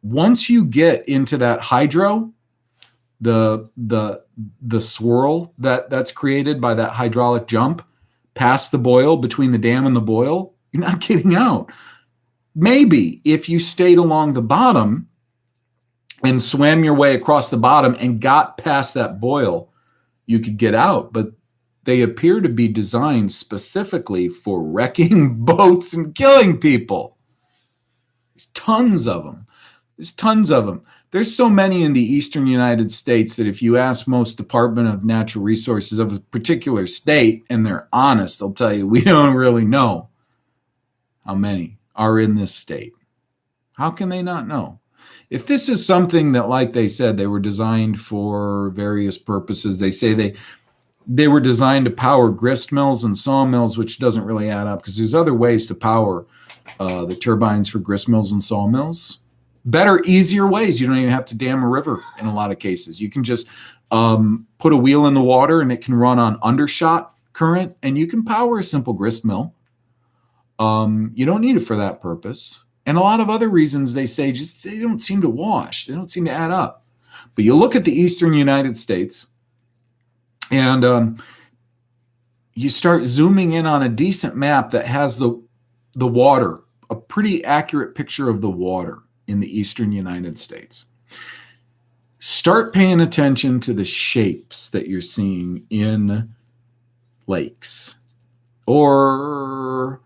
Once you get into that hydro, the swirl that's created by that hydraulic jump past the boil, between the dam and the boil, you're not getting out. Maybe if you stayed along the bottom and swam your way across the bottom and got past that boil, you could get out. But they appear to be designed specifically for wrecking boats and killing people. There's tons of them. There's so many in the eastern United States that if you ask most Department of Natural Resources of a particular state, and they're honest, they'll tell you, we don't really know how many are in this state. How can they not know? If this is something that, like they said, they were designed for various purposes, they say they were designed to power grist mills and sawmills, which doesn't really add up, because there's other ways to power the turbines for grist mills and sawmills. Better, easier ways. You don't even have to dam a river in a lot of cases. You can just put a wheel in the water and it can run on undershot current, and you can power a simple grist mill. You don't need it for that purpose. And a lot of other reasons they say just they don't seem to wash. They don't seem to add up. But you look at the eastern United States and you start zooming in on a decent map that has the water, a pretty accurate picture of the water in the eastern United States. Start paying attention to the shapes that you're seeing in lakes, or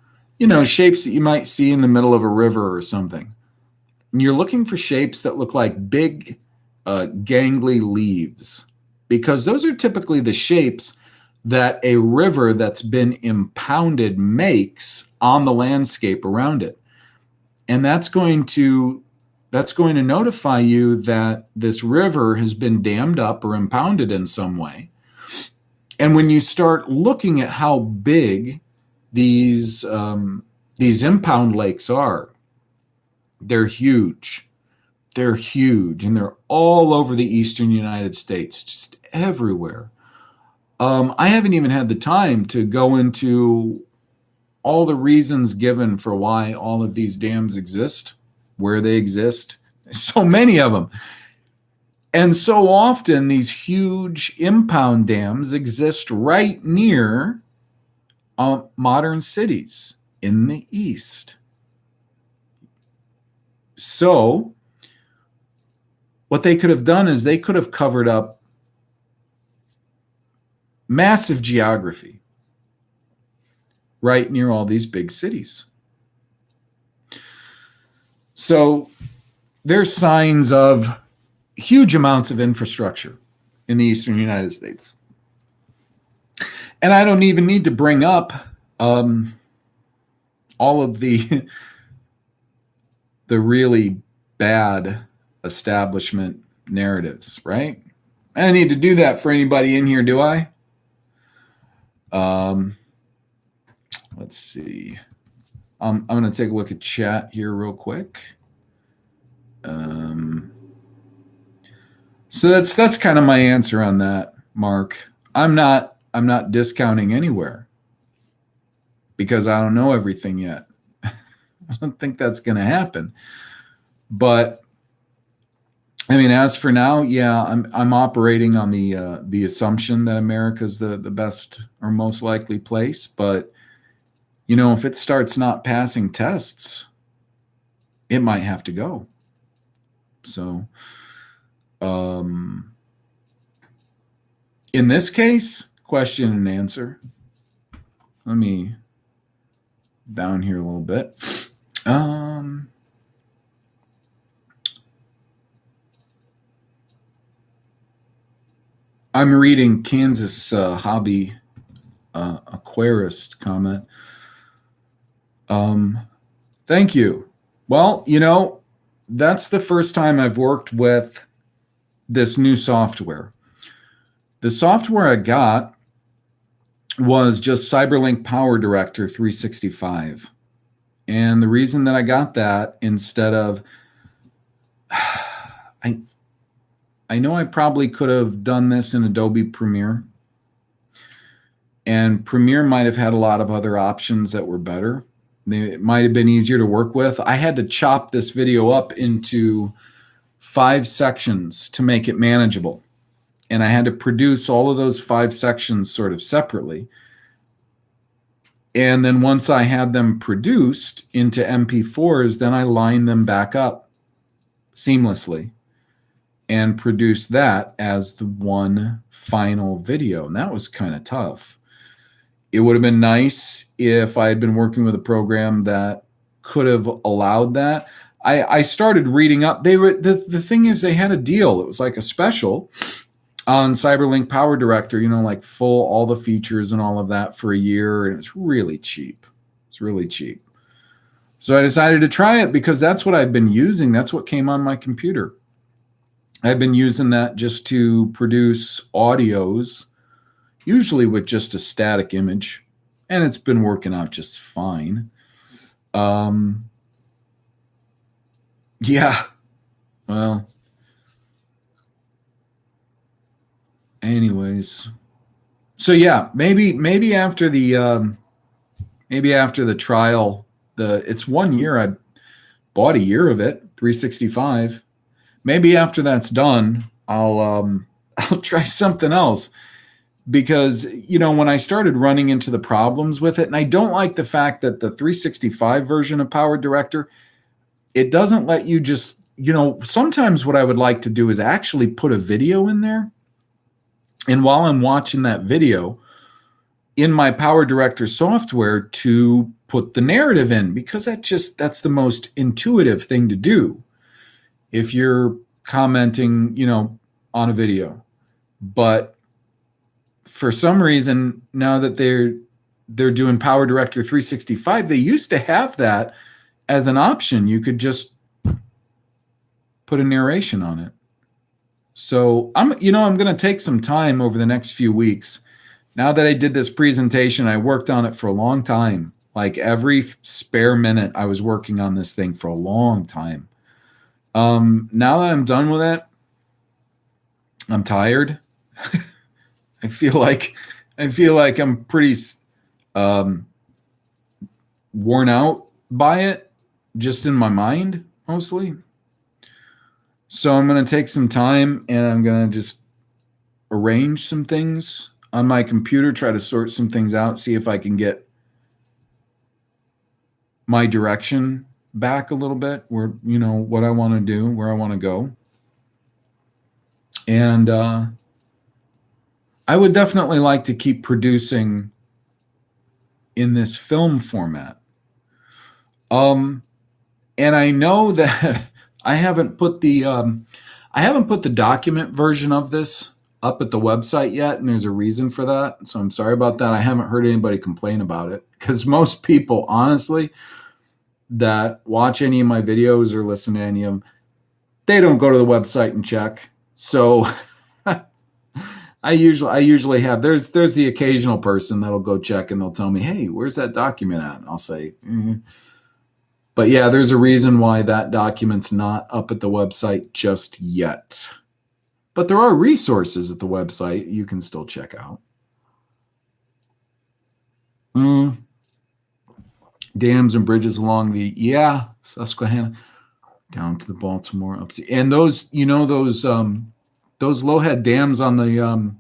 shapes that you might see in the middle of a river or something. And you're looking for shapes that look like big, gangly leaves, because those are typically the shapes that a river that's been impounded makes on the landscape around it. And that's going to notify you that this river has been dammed up or impounded in some way. And when you start looking at how big these impound lakes are, they're huge. They're huge, and they're all over the eastern United States, just everywhere. I haven't even had the time to go into all the reasons given for why all of these dams exist, where they exist. There's so many of them. And so often these huge impound dams exist right near modern cities in the East. So what they could have done is they could have covered up massive geography right near all these big cities. So there's signs of huge amounts of infrastructure in the eastern United States. And I don't even need to bring up all of the really bad establishment narratives, right? I don't need to do that for anybody in here, do I? Let's see. I'm going to take a look at chat here real quick. So that's kind of my answer on that, Mark. I'm not discounting anywhere because I don't know everything yet. I don't think that's going to happen. But I mean, as for now, yeah, I'm operating on the assumption that America's the best or most likely place. But if it starts not passing tests, it might have to go. So, in this case, question and answer. Let me down here a little bit. I'm reading Kansas hobby aquarist comment. Thank you. Well, that's the first time I've worked with this new software. The software I got was just CyberLink Power Director 365. And the reason that I got that instead of, I know I probably could have done this in Adobe Premiere. And Premiere might have had a lot of other options that were better. It might have been easier to work with. I had to chop this video up into 5 sections to make it manageable. And I had to produce all of those 5 sections sort of separately. And then once I had them produced into MP4s, then I lined them back up seamlessly and produced that as the one final video. And that was kind of tough. It would have been nice if I had been working with a program that could have allowed that. I started reading up. The thing is, they had a deal. It was like a special on CyberLink Power Director, like full all the features and all of that for a year, and it's really cheap. It's really cheap. So I decided to try it because that's what I've been using. That's what came on my computer. I've been using that just to produce audios, usually with just a static image, and it's been working out just fine. Yeah, well, anyways, so yeah, maybe after the trial, it's 1 year. I bought a year of it, 365. Maybe after that's done, I'll try something else. Because, when I started running into the problems with it, and I don't like the fact that the 365 version of Power Director, it doesn't let you just, sometimes what I would like to do is actually put a video in there. And while I'm watching that video in my Power Director software to put the narrative in, because that's the most intuitive thing to do if you're commenting, on a video. But for some reason, now that they're doing Power Director 365, they used to have that as an option. You could just put a narration on it. So I'm going to take some time over the next few weeks. Now that I did this presentation, I worked on it for a long time. Like every spare minute, I was working on this thing for a long time. Now that I'm done with it, I'm tired. I feel like I'm pretty worn out by it, just in my mind mostly. So I'm going to take some time and I'm going to just arrange some things on my computer, try to sort some things out, see if I can get my direction back a little bit, where, what I want to do, where I want to go. And I would definitely like to keep producing in this film format. And I know that I haven't put the document version of this up at the website yet, and there's a reason for that. So I'm sorry about that. I haven't heard anybody complain about it, because most people, honestly, that watch any of my videos or listen to any of them, they don't go to the website and check. So I usually have, there's the occasional person that'll go check and they'll tell me, hey, where's that document at? And I'll say, But yeah, there's a reason why that document's not up at the website just yet. But there are resources at the website you can still check out. Dams and bridges along the Susquehanna down to the Baltimore up to, and those low-head dams on the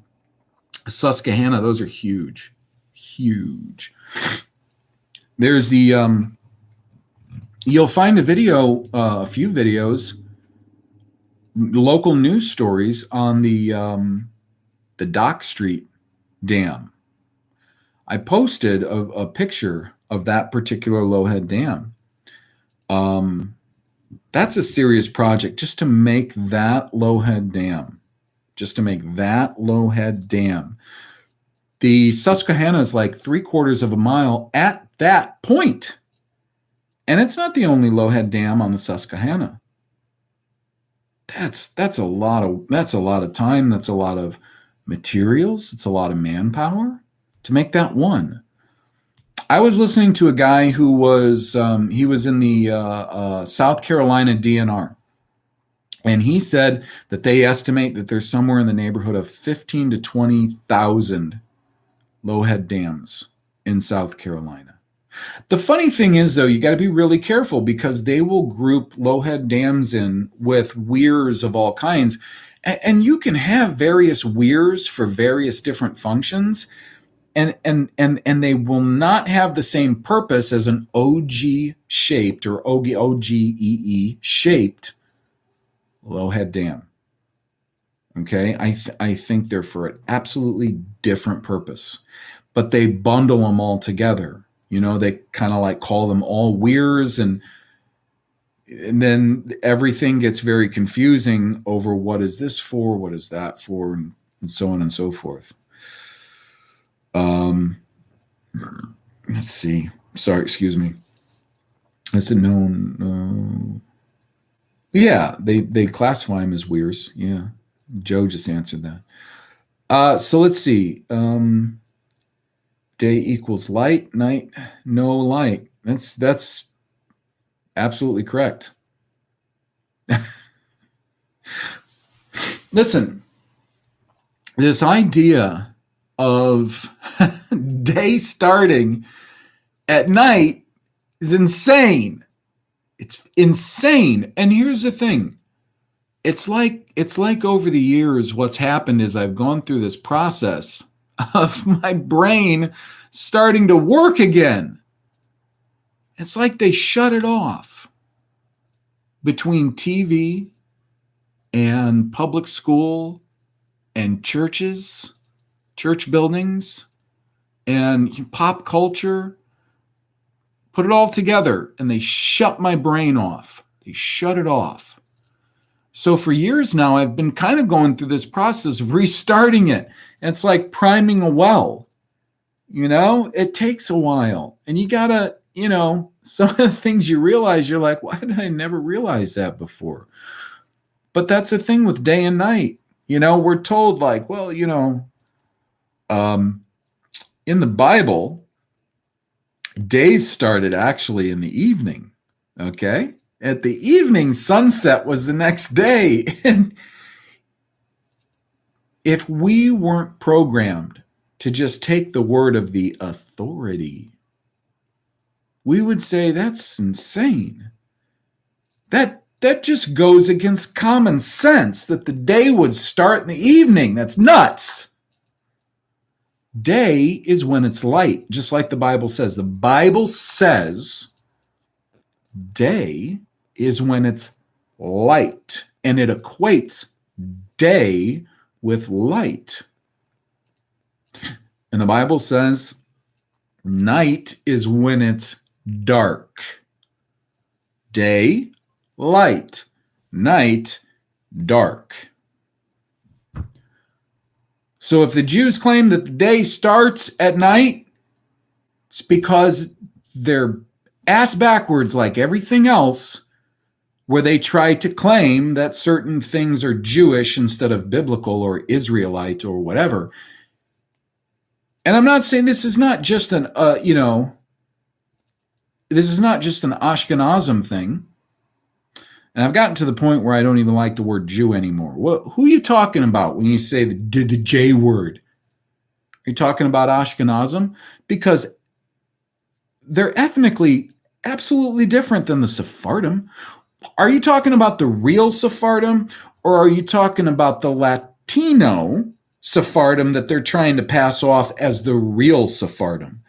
Susquehanna, those are huge. There's the you'll find a video, a few videos, local news stories on the Dock Street Dam. I posted a picture of that particular low-head dam. That's a serious project just to make that low-head dam. The Susquehanna is like 3/4 of a mile at that point. And it's not the only low-head dam on the Susquehanna. That's a lot of time. That's a lot of materials. It's a lot of manpower to make that one. I was listening to a guy who was he was in the South Carolina DNR, and he said that they estimate that there's somewhere in the neighborhood of 15,000 to 20,000 low-head dams in South Carolina. The funny thing is, though, you got to be really careful, because they will group low-head dams in with weirs of all kinds, and you can have various weirs for various different functions, and they will not have the same purpose as an OG shaped or OGEE shaped low-head dam. Okay, I think they're for an absolutely different purpose, but they bundle them all together. They kind of like call them all weirs, and then everything gets very confusing over what is this for, what is that for, and so on and so forth. Let's see. Sorry, excuse me. That's a known. Yeah, they classify them as weirs. Yeah, Joe just answered that. So let's see. Day equals light, night no light. That's absolutely correct. Listen, this idea of day starting at night is insane. It's insane. And here's the thing. It's like over the years, what's happened is I've gone through this process of my brain starting to work again. It's like they shut it off between TV and public school and churches, church buildings, and pop culture. put it all together, and they shut my brain off. They shut it off. So for years now, I've been kind of going through this process of restarting it. And it's like priming a well. It takes a while. And you got to, some of the things you realize, you're like, why did I never realize that before? But that's the thing with day and night. We're told like, well, in the Bible, days started actually in the evening. Okay. At the evening, sunset was the next day. And if we weren't programmed to just take the word of the authority, we would say that's insane. That just goes against common sense that the day would start in the evening. That's nuts. Day is when it's light, just like the Bible says. The Bible says day is when it's light, and it equates day with light. And the Bible says night is when it's dark. Day, light. Night, dark. So if the Jews claim that the day starts at night, it's because they're ass backwards like everything else, where they try to claim that certain things are Jewish instead of biblical or Israelite or whatever. And I'm not saying this is not just this is not just an Ashkenazim thing. And I've gotten to the point where I don't even like the word Jew anymore. Who are you talking about when you say the J word? Are you talking about Ashkenazim? Because they're ethnically absolutely different than the Sephardim. Are you talking about the real Sephardim, or are you talking about the Latino Sephardim that they're trying to pass off as the real Sephardim?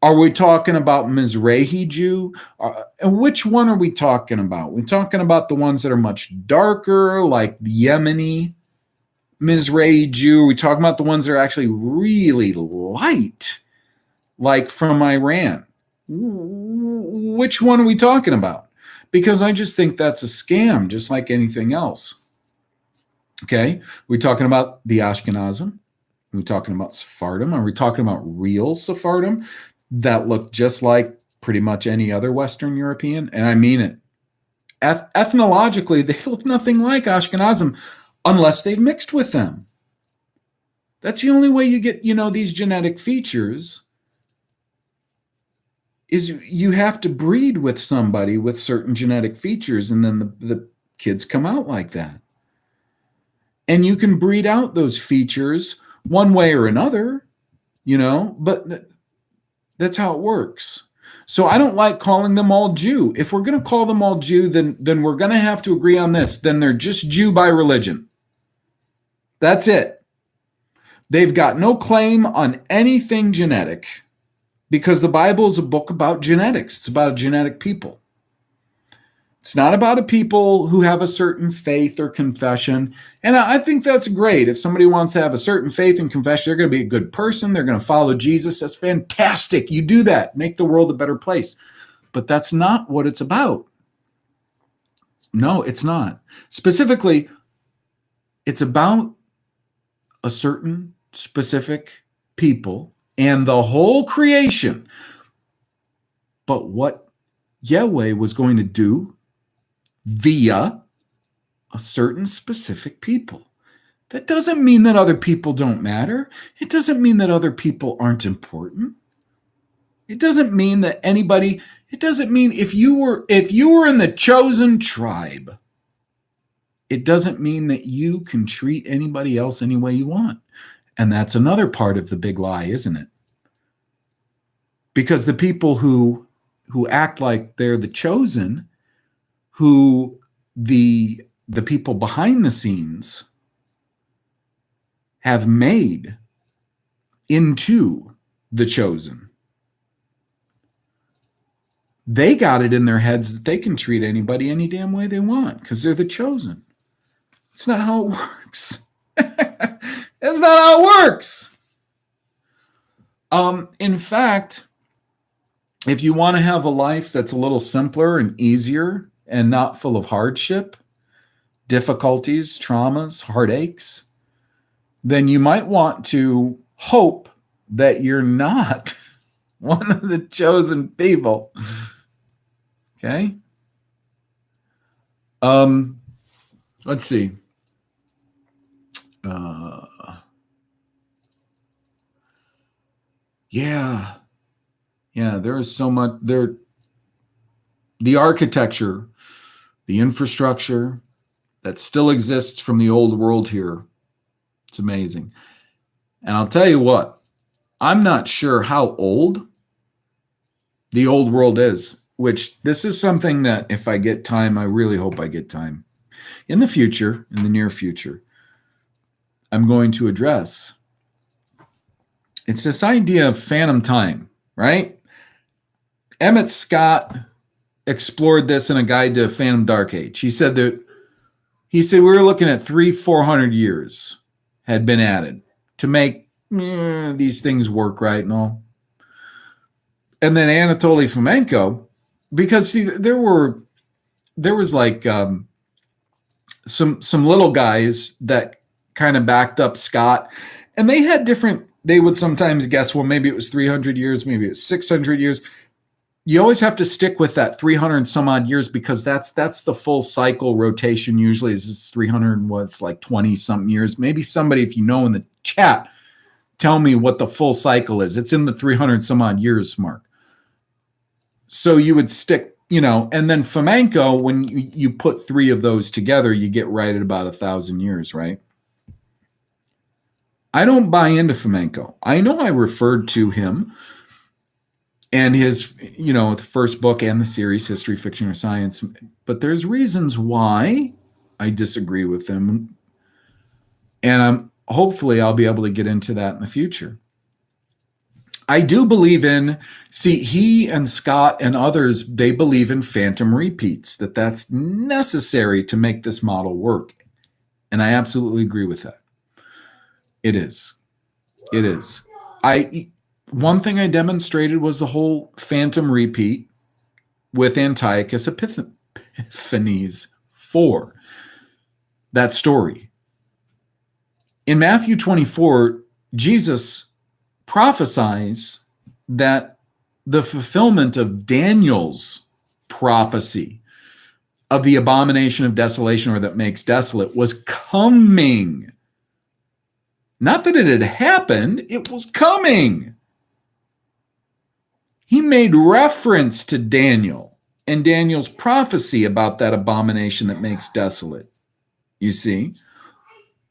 Are we talking about Mizrahi Jew? And which one are we talking about? We're talking about the ones that are much darker, like the Yemeni Mizrahi Jew. Are we talking about the ones that are actually really light, like from Iran? Which one are we talking about? Because I just think that's a scam, just like anything else. Okay? We're talking about the Ashkenazim. We're talking about Sephardim. Are we talking about real Sephardim that look just like pretty much any other Western European? And I mean it. Ethnologically, they look nothing like Ashkenazim unless they've mixed with them. That's the only way you get, these genetic features, is you have to breed with somebody with certain genetic features, and then the kids come out like that. And you can breed out those features one way or another, but that's how it works. So I don't like calling them all Jew. If we're going to call them all Jew, then we're going to have to agree on this. Then they're just Jew by religion. That's it. They've got no claim on anything genetic, because the Bible is a book about genetics. It's about a genetic people. It's not about a people who have a certain faith or confession. And I think that's great. If somebody wants to have a certain faith and confession, they're going to be a good person. They're going to follow Jesus. That's fantastic. You do that. Make the world a better place. But that's not what it's about. No, it's not. Specifically, it's about a certain specific people and the whole creation. But what Yahweh was going to do via a certain specific people. That doesn't mean that other people don't matter. It doesn't mean that other people aren't important. It doesn't mean that it doesn't mean if you were in the chosen tribe, it doesn't mean that you can treat anybody else any way you want. And that's another part of the big lie, isn't it? Because the people who act like they're the chosen, who the people behind the scenes have made into the chosen, they got it in their heads that they can treat anybody any damn way they want because they're the chosen. It's not how it works. That's not how it works. In fact, If you want to have a life that's a little simpler and easier and not full of hardship, difficulties, traumas, heartaches, then you might want to hope that you're not one of the chosen people. Okay? Let's see. Yeah. Yeah, there is so much there. The architecture, the infrastructure that still exists from the old world here, it's amazing. And I'll tell you what, I'm not sure how old the old world is, which this is something that if I get time, I really hope I get time in the future, in the near future, I'm going to address. It's this idea of phantom time, right? Emmett Scott explored this in a guide to a phantom dark age. He said we were looking at 400 years had been added to make these things work right and all. And then Anatoly Fomenko, because see, there was like some little guys that kind of backed up Scott, and they had different. They would sometimes guess, well, maybe it was 300 years, maybe it's 600 years. You always have to stick with that 300 some odd years because that's the full cycle rotation. Usually is 300 was like 20 something years. Maybe somebody, if you know in the chat, tell me what the full cycle is. It's in the 300 some odd years mark. So you would stick, and then Fomenko, when you put three of those together, you get right at about 1,000 years, right? I don't buy into Fomenko. I know I referred to him and his, the first book and the series, History, Fiction, or Science. But there's reasons why I disagree with him. And hopefully I'll be able to get into that in the future. I do believe he and Scott and others, they believe in phantom repeats, that's necessary to make this model work. And I absolutely agree with that. It is. One thing I demonstrated was the whole phantom repeat with Antiochus Epiphanes 4. That story. In Matthew 24, Jesus prophesies that the fulfillment of Daniel's prophecy of the abomination of desolation, or that makes desolate, was coming. Not that it had happened, it was coming. He made reference to Daniel and Daniel's prophecy about that abomination that makes desolate, you see.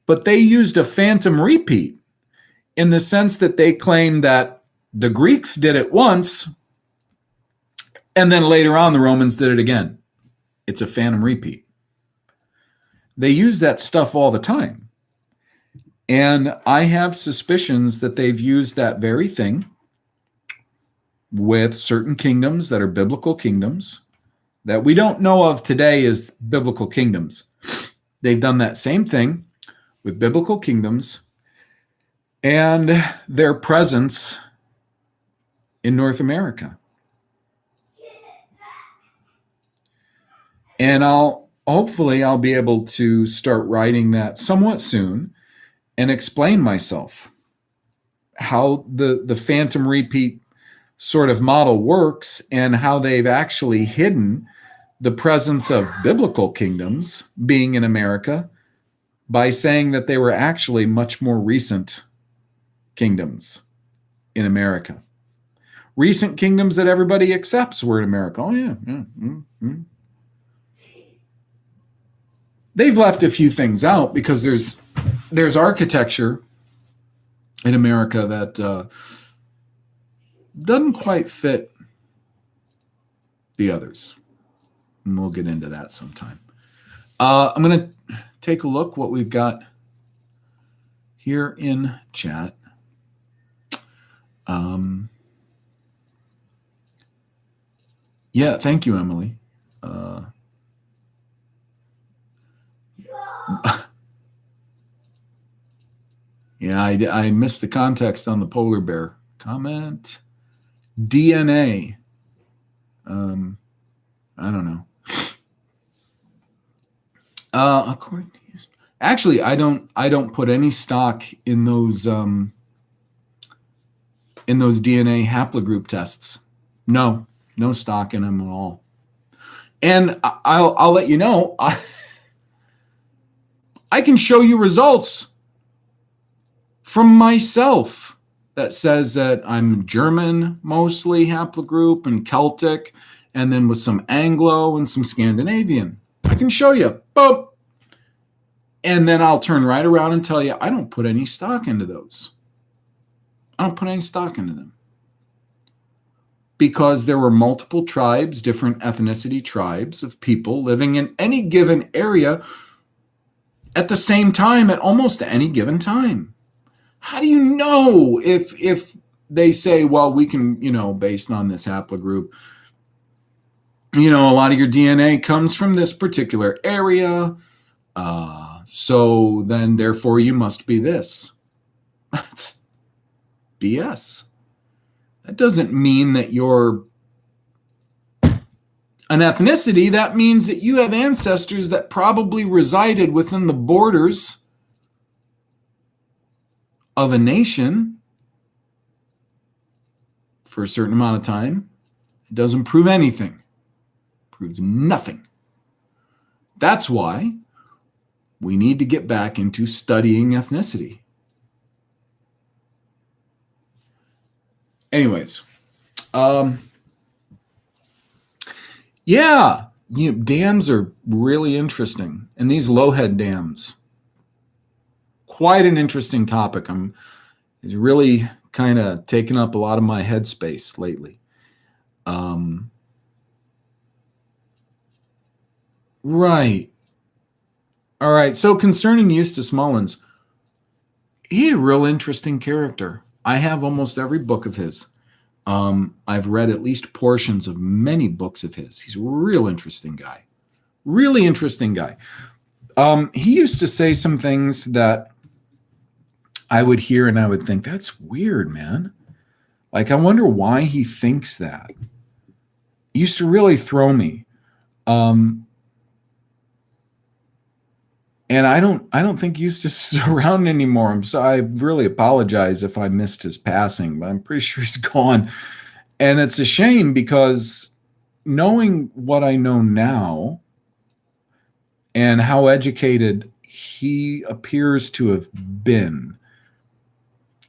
But they used a phantom repeat in the sense that they claimed that the Greeks did it once, and then later on the Romans did it again. It's a phantom repeat. They use that stuff all the time. And I have suspicions that they've used that very thing with certain kingdoms that are biblical kingdoms that we don't know of today as biblical kingdoms. They've done that same thing with biblical kingdoms and their presence in North America. And hopefully I'll be able to start writing that somewhat soon and explain myself how the phantom repeat sort of model works and how they've actually hidden the presence of biblical kingdoms being in America by saying that they were actually much more recent kingdoms in America. Recent kingdoms that everybody accepts were in America. Oh, yeah. They've left a few things out because there's architecture in America that doesn't quite fit the others. And we'll get into that sometime. I'm going to take a look what we've got here in chat. Yeah, thank you, Emily. Yeah, I missed the context on the polar bear. Comment. DNA. I don't know. According to you, actually, I don't put any stock in those DNA haplogroup tests. No stock in them at all. And I'll let you know, I can show you results from myself that says that I'm German, mostly haplogroup, and Celtic, and then with some Anglo and some Scandinavian. I can show you. Boom. And then I'll turn right around and tell you, I don't put any stock into those. I don't put any stock into them. Because there were multiple tribes, different ethnicity tribes of people living in any given area at the same time, at almost any given time. How do you know if they say, well, we can, based on this haplogroup, a lot of your DNA comes from this particular area, so then therefore you must be this. That's BS. That doesn't mean that you're an ethnicity. That means that you have ancestors that probably resided within the borders of a nation for a certain amount of time. It doesn't prove anything. It proves nothing. That's why we need to get back into studying ethnicity. Anyways, dams are really interesting. And these low-head dams, quite an interesting topic. It's really kind of taken up a lot of my headspace lately. Right. All right. So concerning Eustace Mullins, he's a real interesting character. I have almost every book of his. I've read at least portions of many books of his. He's a real interesting guy. Really interesting guy. He used to say some things that I would hear and I would think, that's weird, man. Like, I wonder why he thinks that. It used to really throw me. And I don't think Eustace is around anymore. I really apologize if I missed his passing, but I'm pretty sure he's gone. And it's a shame because knowing what I know now and how educated he appears to have been,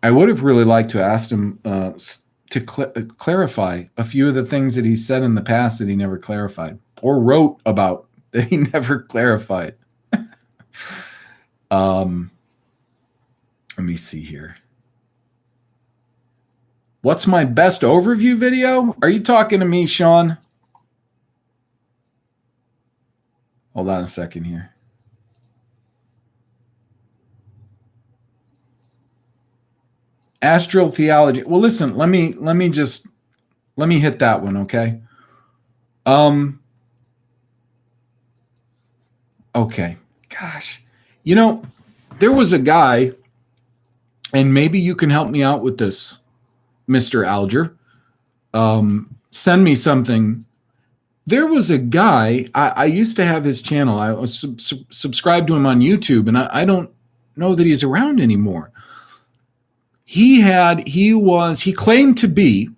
I would have really liked to ask him to clarify a few of the things that he said in the past that he never clarified or wrote about that he never clarified. Let me see here. What's my best overview video? Are you talking to me, Sean? Hold on a second here. Astral theology. Well, listen, let me hit that one, okay? Okay. Gosh. There was a guy, and maybe you can help me out with this, Mr. Alger. Send me something. There was a guy, I used to have his channel. I was subscribed to him on YouTube, and I don't know that he's around anymore. He claimed to be,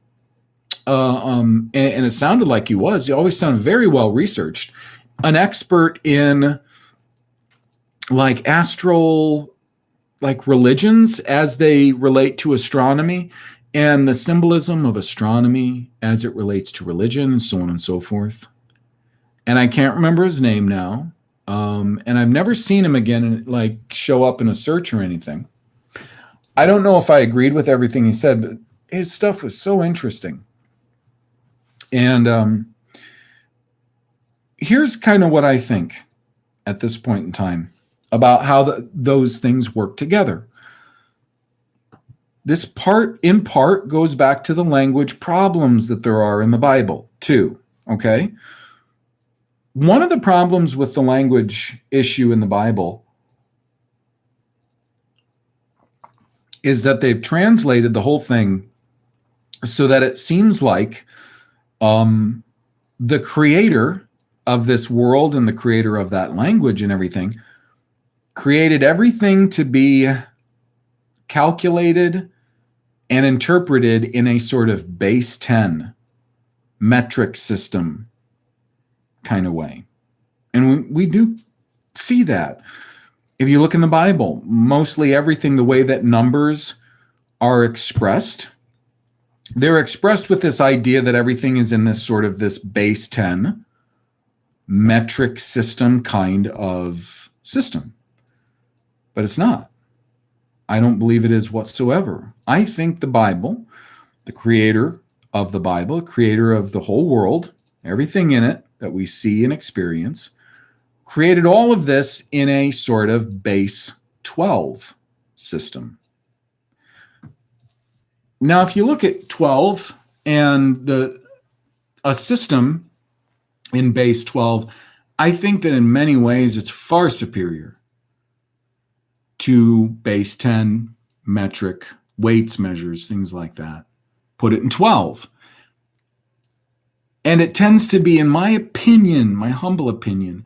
and it sounded like he was. He always sounded very well researched, an expert in like astral, like religions as they relate to astronomy and the symbolism of astronomy as it relates to religion and so on and so forth. And I can't remember his name now. And I've never seen him again, like show up in a search or anything. I don't know if I agreed with everything he said, but his stuff was so interesting. And here's kind of what I think at this point in time about how those things work together. This in part goes back to the language problems that there are in the Bible too, okay? One of the problems with the language issue in the Bible is that they've translated the whole thing so that it seems like the creator of this world and the creator of that language and everything created everything to be calculated and interpreted in a sort of base 10 metric system kind of way. And we do see that. If you look in the Bible, mostly everything, the way that numbers are expressed, they're expressed with this idea that everything is in this sort of this base 10 metric system kind of system. But it's not. I don't believe it is whatsoever. I think the Bible, the creator of the Bible, creator of the whole world, everything in it that we see and experience, created all of this in a sort of base 12 system. Now, if you look at 12 and a system in base 12, I think that in many ways it's far superior to base 10, metric, weights, measures, things like that. Put it in 12. And it tends to be, in my opinion, my humble opinion,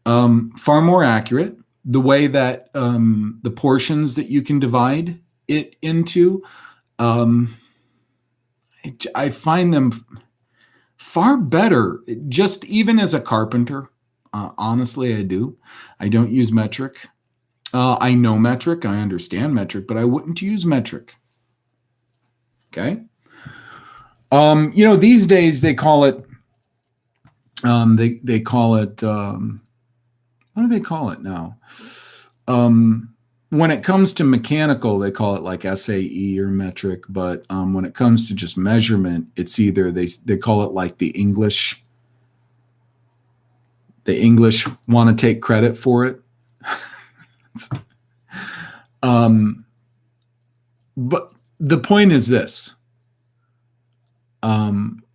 far more accurate. The way that the portions that you can divide it into, I find them far better, just even as a carpenter. Honestly, I do. I don't use metric. I know metric, I understand metric, but I wouldn't use metric. Okay. These days they call it, they call it, what do they call it now? When it comes to mechanical, they call it like SAE or metric, but when it comes to just measurement, it's either they call it like the English want to take credit for it. But the point is this,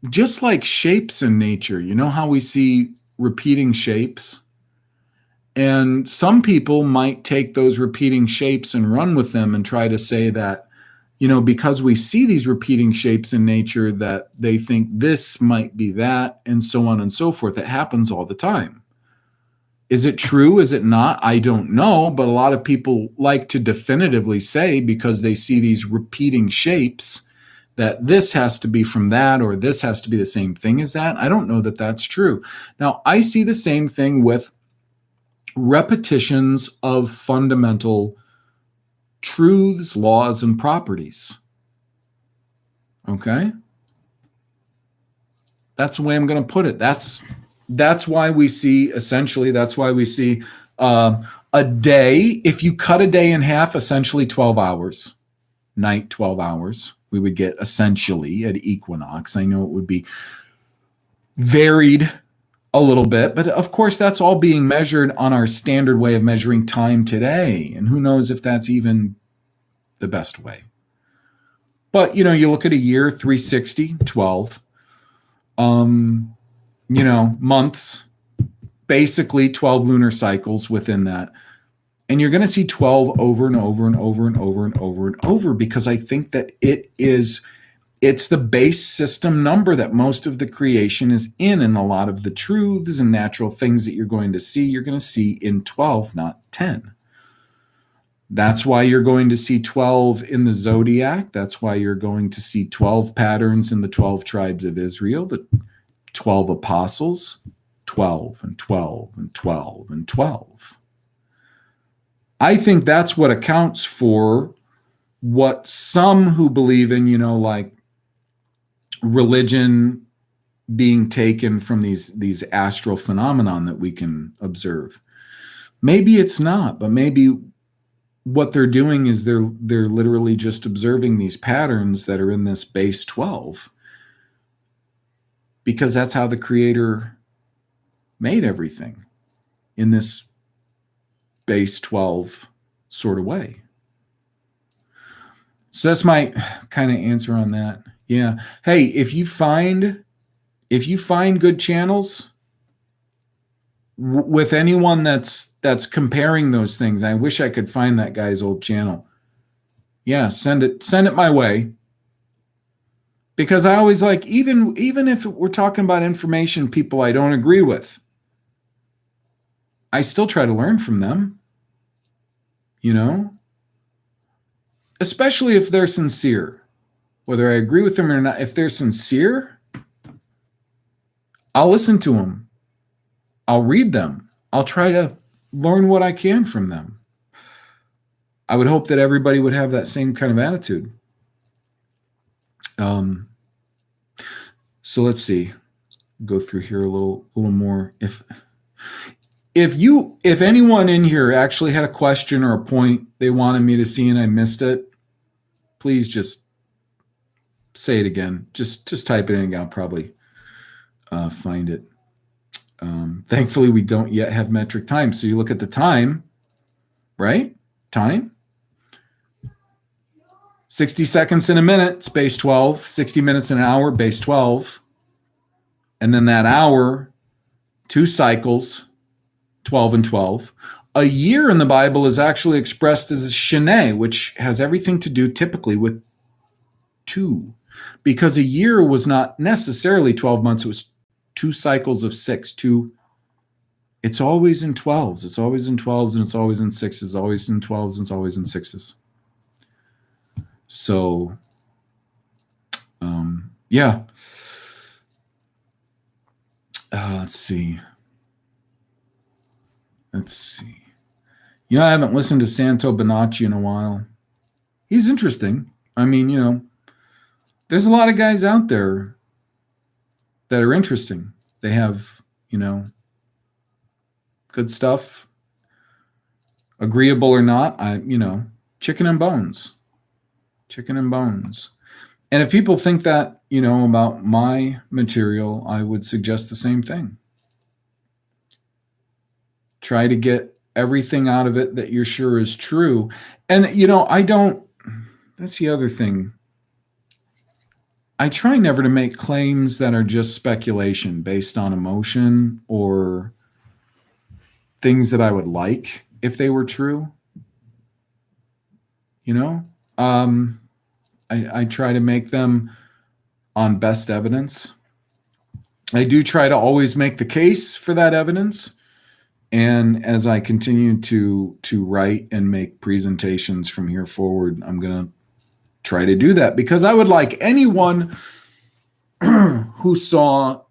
just like shapes in nature, you know how we see repeating shapes? And some people might take those repeating shapes and run with them and try to say that, because we see these repeating shapes in nature, that they think this might be that, and so on and so forth. It happens all the time. Is it true? Is it not? I don't know. But a lot of people like to definitively say, because they see these repeating shapes, that this has to be from that, or this has to be the same thing as that. I don't know that that's true. Now, I see the same thing with repetitions of fundamental truths, laws, and properties. Okay? That's the way I'm going to put it. That's why we see, essentially, a day. If you cut a day in half, essentially 12 hours, night 12 hours, we would get essentially at equinox. I know it would be varied a little bit, but of course that's all being measured on our standard way of measuring time today. And who knows if that's even the best way. But, you look at a year, 360, 12. Months, basically 12 lunar cycles within that. And you're going to see 12 over and over and over and over and over and over, because I think that it's the base system number that most of the creation is in, and a lot of the truths and natural things that you're going to see in 12, not 10. That's why you're going to see 12 in the zodiac. That's why you're going to see 12 patterns in the 12 tribes of Israel, the 12 apostles, 12 and 12 and 12 and 12. I think that's what accounts for what some who believe in, like religion being taken from these astral phenomenon that we can observe. Maybe it's not, but maybe what they're doing is they're literally just observing these patterns that are in this base 12, because that's how the Creator made everything, in this base 12 sort of way. So that's my kind of answer on that. Yeah. Hey, if you find good channels with anyone that's comparing those things, I wish I could find that guy's old channel. Yeah, send it my way. Because I always like, even if we're talking about information people I don't agree with, I still try to learn from them, you know, especially if they're sincere. Whether I agree with them or not, if they're sincere, I'll listen to them. I'll read them. I'll try to learn what I can from them. I would hope that everybody would have that same kind of attitude. So let's see. Go through here a little more. If anyone in here actually had a question or a point they wanted me to see and I missed it, please just say it again. Just type it in. I'll probably find it. Thankfully, we don't yet have metric time. So you look at the time, right? Time. 60 seconds in a minute, it's base 12. 60 minutes in an hour, base 12. And then that hour, 2 cycles, 12 and 12. A year in the Bible is actually expressed as a shene, which has everything to do typically with 2. Because a year was not necessarily 12 months, it was 2 cycles of 6. 2. It's always in 12s. It's always in 12s, and it's always in 6s. It's always in 12s, and it's always in 6s. So, yeah. Let's see. You know, I haven't listened to Santo Bonacci in a while. He's interesting. I mean, you know, there's a lot of guys out there that are interesting. They have, you know, good stuff. Agreeable or not, chicken and bones. Chicken and bones. And if people think that, you know, about my material, I would suggest the same thing. Try to get everything out of it that you're sure is true. And, you know, that's the other thing. I try never to make claims that are just speculation based on emotion or things that I would like if they were true. You know, I try to make them on best evidence. I do try to always make the case for that evidence. And as I continue to write and make presentations from here forward, I'm going to try to do that, because I would like anyone who saw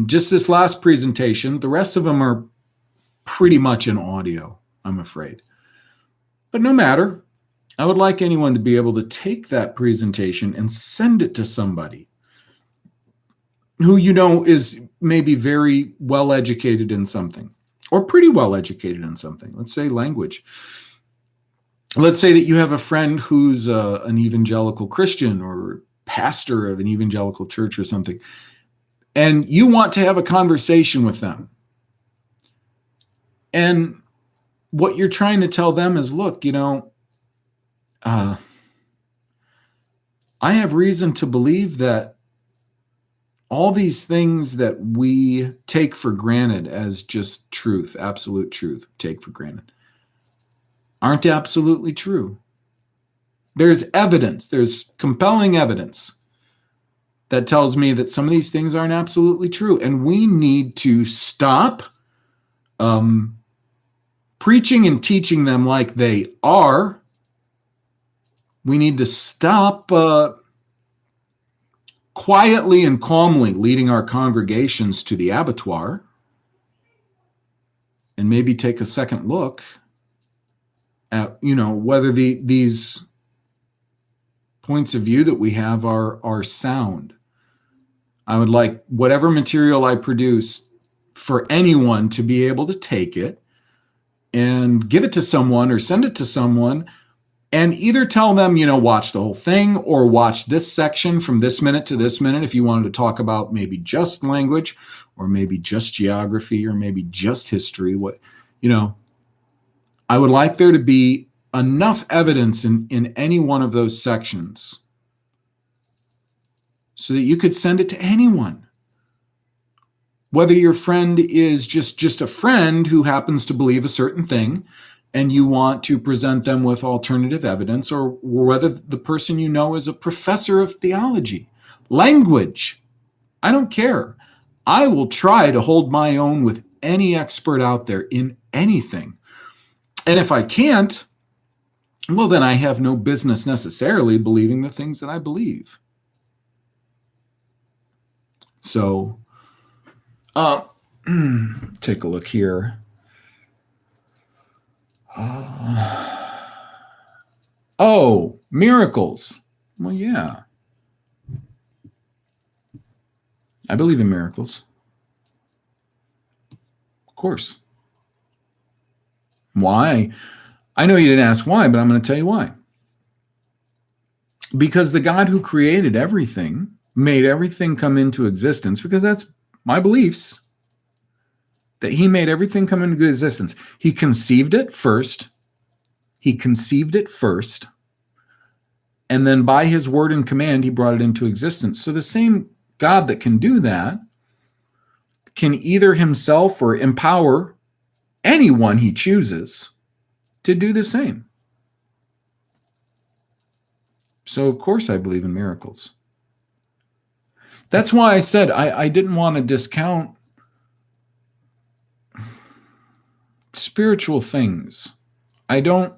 just this last presentation, the rest of them are pretty much in audio, I'm afraid. But no matter, I would like anyone to be able to take that presentation and send it to somebody who, you know, is maybe very well educated in something, or pretty well educated in something. Let's say language. Let's say that you have a friend who's an evangelical Christian or pastor of an evangelical church or something, and you want to have a conversation with them. And what you're trying to tell them is, look, you know, I have reason to believe that all these things that we take for granted as just truth, absolute truth, take for granted, aren't absolutely true. There's evidence, there's compelling evidence that tells me that some of these things aren't absolutely true. And we need to stop preaching and teaching them like they are. We need to stop quietly and calmly leading our congregations to the abattoir, and maybe take a second look at, you know, whether these points of view that we have are sound. I would like whatever material I produce for anyone to be able to take it and give it to someone or send it to someone, and either tell them, you know, watch the whole thing or watch this section from this minute to this minute if you wanted to talk about maybe just language or maybe just geography or maybe just history. What, you know, I would like there to be enough evidence in any one of those sections so that you could send it to anyone. Whether your friend is just a friend who happens to believe a certain thing and you want to present them with alternative evidence, or whether the person you know is a professor of theology. Language. I don't care. I will try to hold my own with any expert out there in anything. And if I can't, well, then I have no business necessarily believing the things that I believe. So, take a look here. Oh, miracles. Well, yeah. I believe in miracles. Of course. Why? I know you didn't ask why, but I'm going to tell you why. Because the God who created everything, made everything come into existence, because that's my beliefs, that he made everything come into existence. He conceived it first. And then by his word and command, he brought it into existence. So the same God that can do that can either himself or empower anyone he chooses to do the same. So, of course, I believe in miracles. That's why I said I didn't want to discount spiritual things. I don't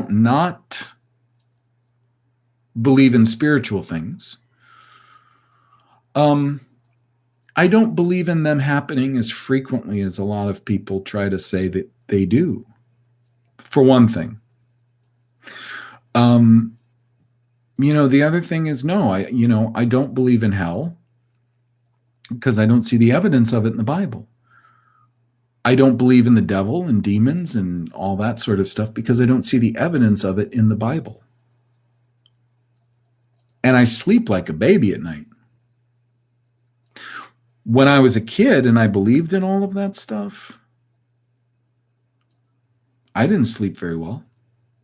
not believe in spiritual things. I don't believe in them happening as frequently as a lot of people try to say that they do, for one thing. The other thing is, no, I don't believe in hell because I don't see the evidence of it in the Bible. I don't believe in the devil and demons and all that sort of stuff because I don't see the evidence of it in the Bible. And I sleep like a baby at night. When I was a kid and I believed in all of that stuff, I didn't sleep very well.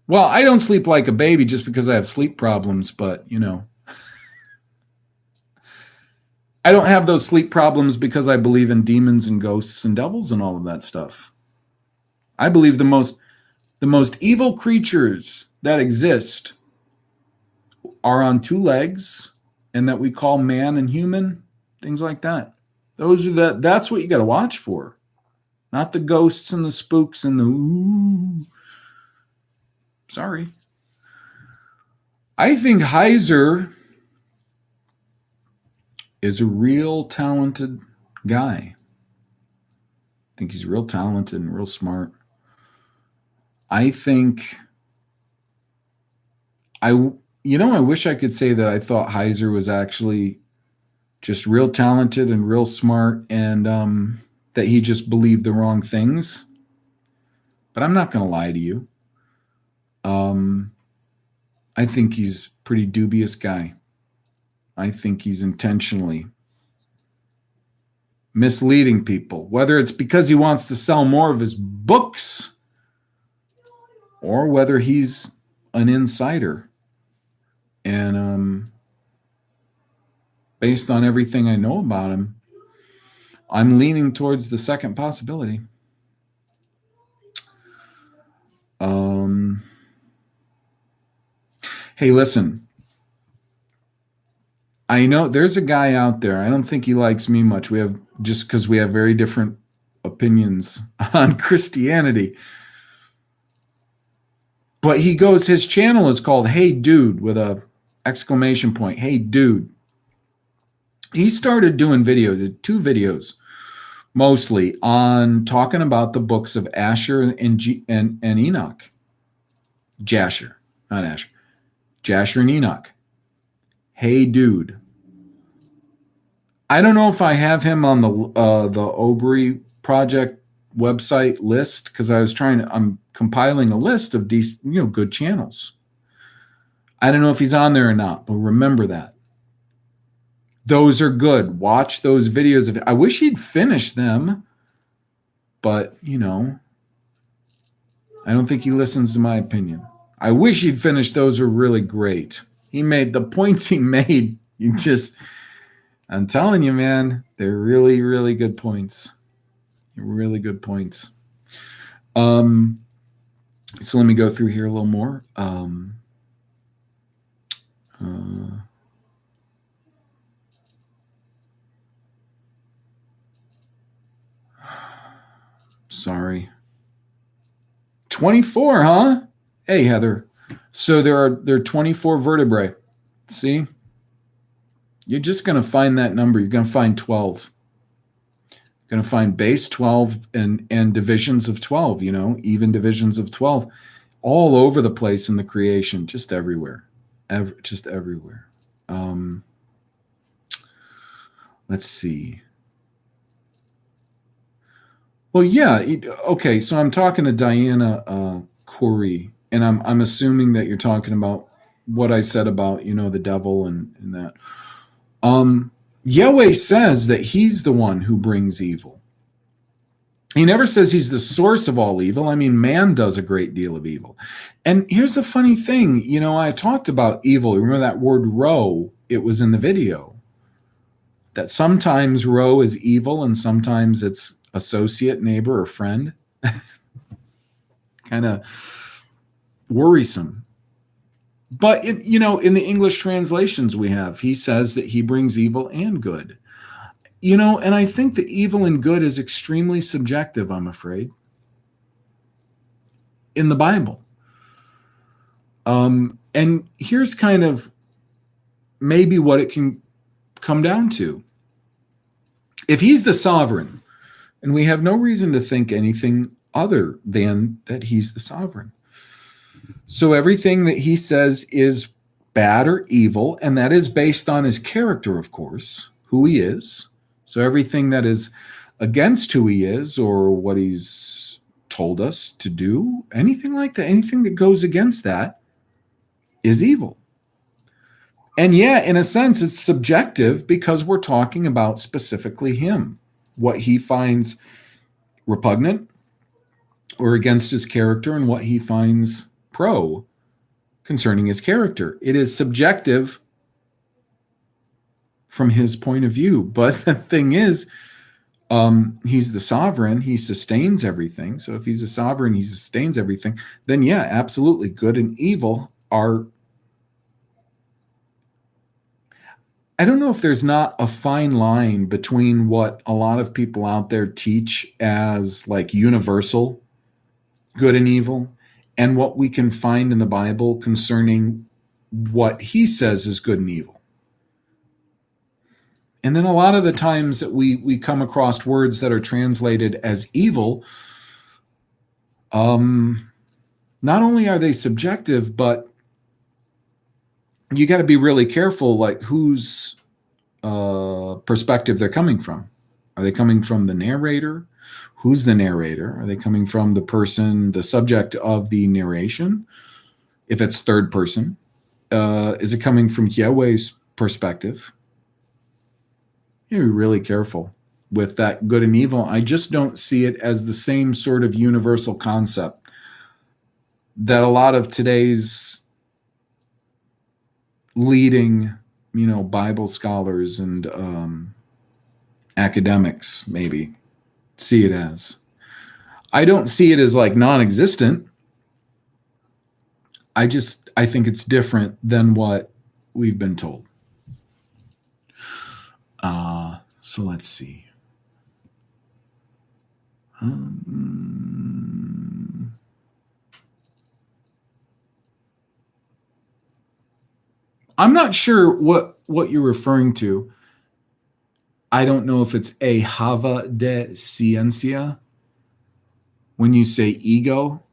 Well, I don't sleep like a baby just because I have sleep problems, but, I don't have those sleep problems because I believe in demons and ghosts and devils and all of that stuff. I believe the most evil creatures that exist are on two legs and that we call man and human, things like that. That's what you got to watch for. Not the ghosts and the spooks and the ooh. Sorry. I think Heiser is a real talented guy. I think he's real talented and real smart. I think I wish I could say that I thought Heiser was actually just real talented and real smart and that he just believed the wrong things. But I'm not going to lie to you. I think he's a pretty dubious guy. I think he's intentionally misleading people, whether it's because he wants to sell more of his books or whether he's an insider. And based on everything I know about him, I'm leaning towards the second possibility. Hey, listen. I know there's a guy out there. I don't think he likes me much. Just because we have very different opinions on Christianity. But his channel is called Hey Dude with a exclamation point. Hey Dude. He started doing videos, 2 videos, mostly on talking about the books of Asher and Enoch. Jasher, not Asher. Jasher and Enoch. Hey Dude. I don't know if I have him on the Obry Project website list because I'm compiling a list of these, good channels. I don't know if he's on there or not, but remember that. Those are good. Watch those videos. I wish he'd finish them, but, I don't think he listens to my opinion. I wish he'd finish. Those are really great. He made the points he made. I'm telling you, man, they're really, really good points. Really good points. So let me go through here a little more. Sorry. 24, huh? Hey, Heather. So there are 24 vertebrae. See? You're just going to find that number. You're going to find 12. You're going to find base 12 and divisions of 12, even divisions of 12 all over the place in the creation, just everywhere. Just everywhere. Let's see. Well, yeah. Okay, so I'm talking to Diana Corey, and I'm assuming that you're talking about what I said about the devil and that. Yahweh says that he's the one who brings evil. He never says he's the source of all evil. I mean, man does a great deal of evil. And here's the funny thing. I talked about evil. Remember that word row? It was in the video. That sometimes row is evil and sometimes it's associate, neighbor, or friend. Kind of worrisome. But, in the English translations we have, he says that he brings evil and good. And I think that evil and good is extremely subjective, I'm afraid, in the Bible. And here's kind of maybe what it can come down to. If he's the sovereign, and we have no reason to think anything other than that he's the sovereign. So everything that he says is bad or evil, and that is based on his character, of course, who he is. So everything that is against who he is or what he's told us to do, anything like that, anything that goes against that is evil. And yeah, in a sense, it's subjective because we're talking about specifically him, what he finds repugnant or against his character and what he finds pro concerning his character. It is subjective from his point of view. But the thing is, he's the sovereign. He sustains everything. So if he's a sovereign, he sustains everything. Then yeah, absolutely, good and evil are. I don't know if there's not a fine line between what a lot of people out there teach as like universal good and evil and what we can find in the Bible concerning what he says is good and evil. And then a lot of the times that we come across words that are translated as evil, not only are they subjective, but you got to be really careful, like whose perspective they're coming from. Are they coming from the narrator? Who's the narrator? Are they coming from the person, the subject of the narration? If it's third person, is it coming from Yahweh's perspective? You gotta be really careful with that good and evil. I just don't see it as the same sort of universal concept that a lot of today's leading, Bible scholars and academics maybe see it as. I don't see it as like non-existent. I think it's different than what we've been told. So let's see. I'm not sure what you're referring to. I don't know if it's a Hava de Ciencia when you say ego,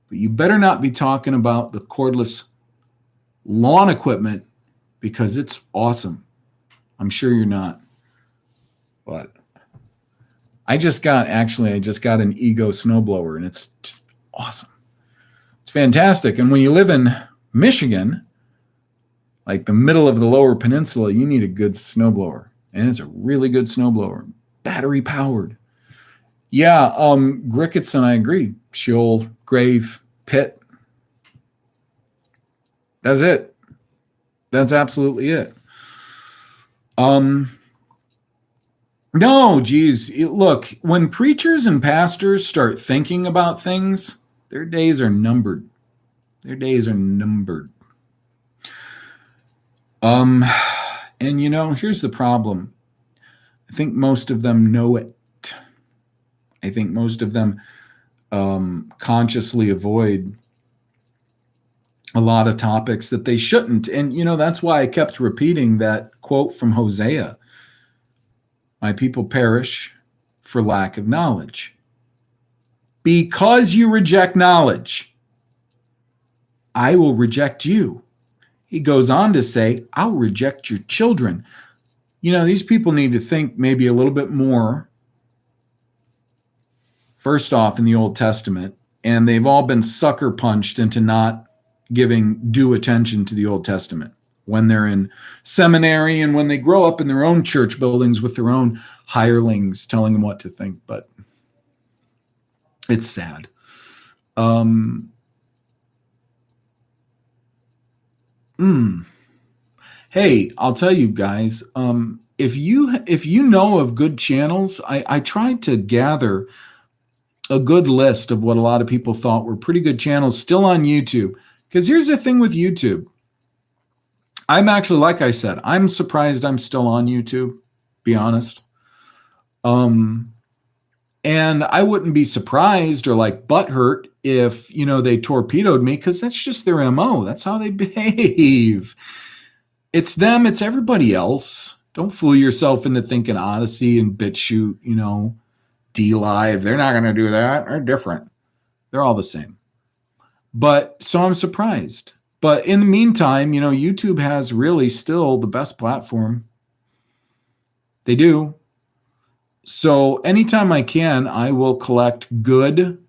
but you better not be talking about the cordless lawn equipment because it's awesome. I'm sure you're not. But I just got an ego snowblower and it's just awesome. It's fantastic. And when you live in Michigan, like the middle of the lower peninsula, you need a good snowblower. And it's a really good snowblower, battery powered. Yeah, Gricketson, I agree. Sheol, grave, pit. That's it. That's absolutely it. No, geez. Look, when preachers and pastors start thinking about things, their days are numbered. Their days are numbered. And here's the problem. I think most of them know it. I think most of them consciously avoid a lot of topics that they shouldn't. And, that's why I kept repeating that quote from Hosea: my people perish for lack of knowledge. Because you reject knowledge, I will reject you. He goes on to say, I'll reject your children. These people need to think maybe a little bit more, first off, in the Old Testament, and they've all been sucker punched into not giving due attention to the Old Testament when they're in seminary and when they grow up in their own church buildings with their own hirelings telling them what to think. But it's sad. Hey, I'll tell you guys, if you know of good channels, I tried to gather a good list of what a lot of people thought were pretty good channels still on YouTube. Because here's the thing with YouTube. I'm actually, like I said, I'm surprised I'm still on YouTube, be honest. And I wouldn't be surprised or like butthurt if, they torpedoed me, because that's just their MO. That's how they behave. It's them, it's everybody else. Don't fool yourself into thinking Odyssey and BitChute, DLive, they're not going to do that. They're different. They're all the same. But so I'm surprised. But in the meantime, YouTube has really still the best platform. They do. So anytime I can, I will collect good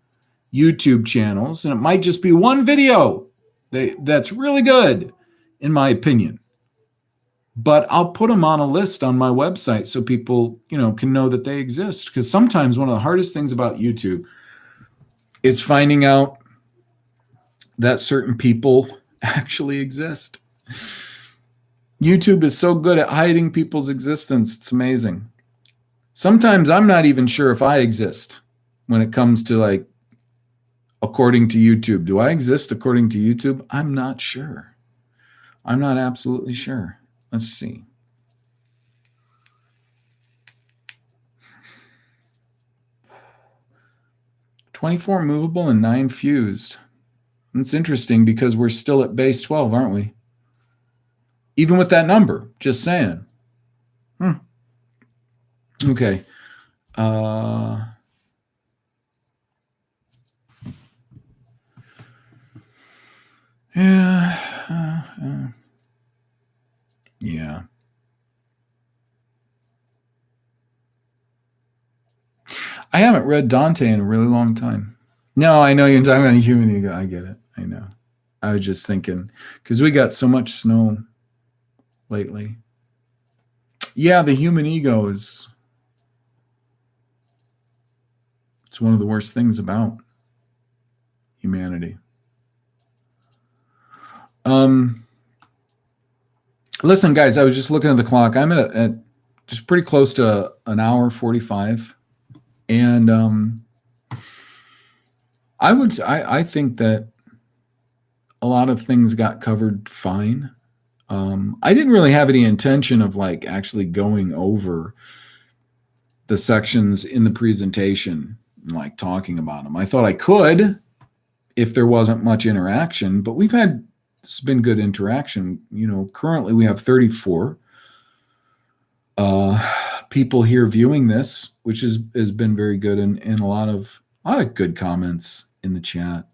YouTube channels, and it might just be one video that's really good, in my opinion. But I'll put them on a list on my website so people, can know that they exist. Because sometimes one of the hardest things about YouTube is finding out that certain people actually exist. YouTube is so good at hiding people's existence. It's amazing. Sometimes I'm not even sure if I exist when it comes to according to YouTube. Do I exist according to YouTube? I'm not sure. I'm not absolutely sure. Let's see. "24 movable and 9 fused." It's interesting because we're still at base 12, aren't we? Even with that number, just saying. Okay. Yeah. I haven't read Dante in a really long time. No, I know you're talking about the human ego. I get it. I know. I was just thinking, because we got so much snow lately. Yeah, the human ego it's one of the worst things about humanity. Listen, guys, I was just looking at the clock. I'm at just pretty close to an hour 45. And I think that a lot of things got covered fine. I didn't really have any intention of actually going over the sections in the presentation and talking about them. I thought I could if there wasn't much interaction, but it's been good interaction. Currently we have 34 people here viewing this, which has been very good, and a lot of good comments in the chat.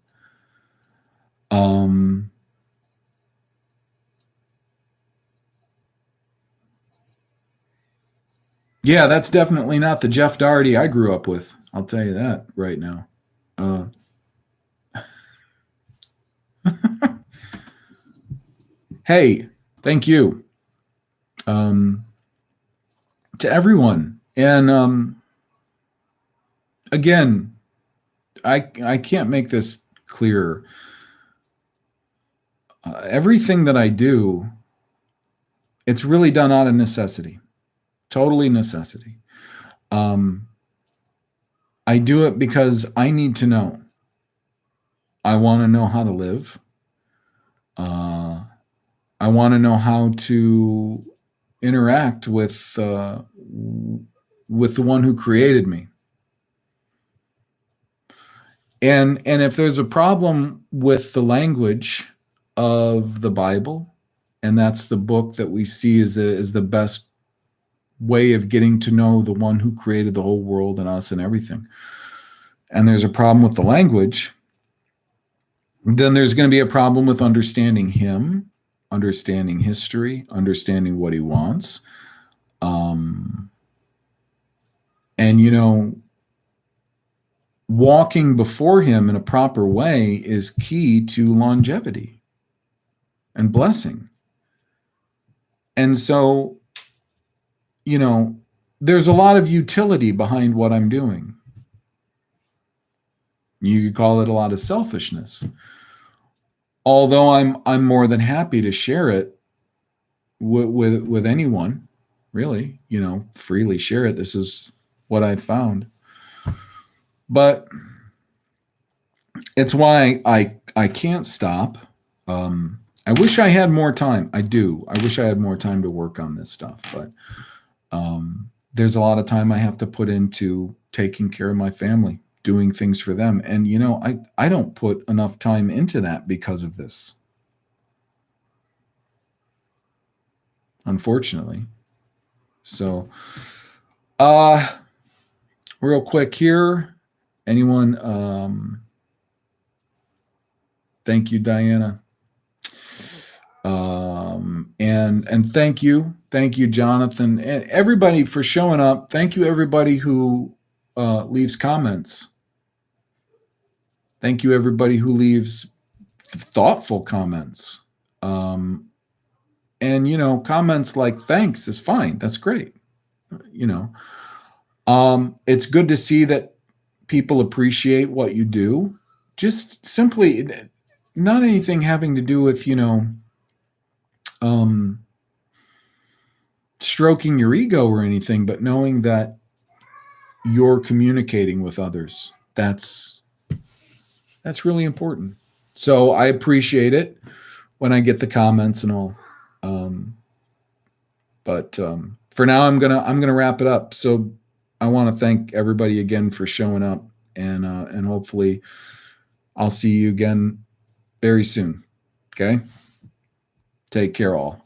Yeah, that's definitely not the Jeff Doherty I grew up with. I'll tell you that right now. Hey, thank you to everyone. And again, I can't make this clearer. Everything that I do, it's really done out of necessity. Totally necessity. I do it because I need to know. I want to know how to live. I want to know how to interact with the one who created me. And if there's a problem with the language of the Bible, and that's the book that we see as the best way of getting to know the one who created the whole world and us and everything, and there's a problem with the language, then there's going to be a problem with understanding him, understanding history, understanding what he wants. And, walking before him in a proper way is key to longevity and blessing. And so, there's a lot of utility behind what I'm doing. You could call it a lot of selfishness. Although I'm more than happy to share it with anyone, really, freely share it. This is what I've found. But it's why I can't stop. I wish I had more time. I do. I wish I had more time to work on this stuff, but there's a lot of time I have to put into taking care of my family, doing things for them. And, I don't put enough time into that because of this. Unfortunately. So, real quick here. Anyone, thank you, Diana. And thank you, Jonathan, and everybody for showing up. Thank you, everybody who leaves comments. Thank you, everybody who leaves thoughtful comments. And comments like thanks is fine. That's great. It's good to see that people appreciate what you do. Just simply, not anything having to do with stroking your ego or anything, but knowing that you're communicating with others. That's really important. So I appreciate it when I get the comments and all. But for now, I'm gonna wrap it up. So I want to thank everybody again for showing up, and hopefully I'll see you again very soon. Okay. Take care, all.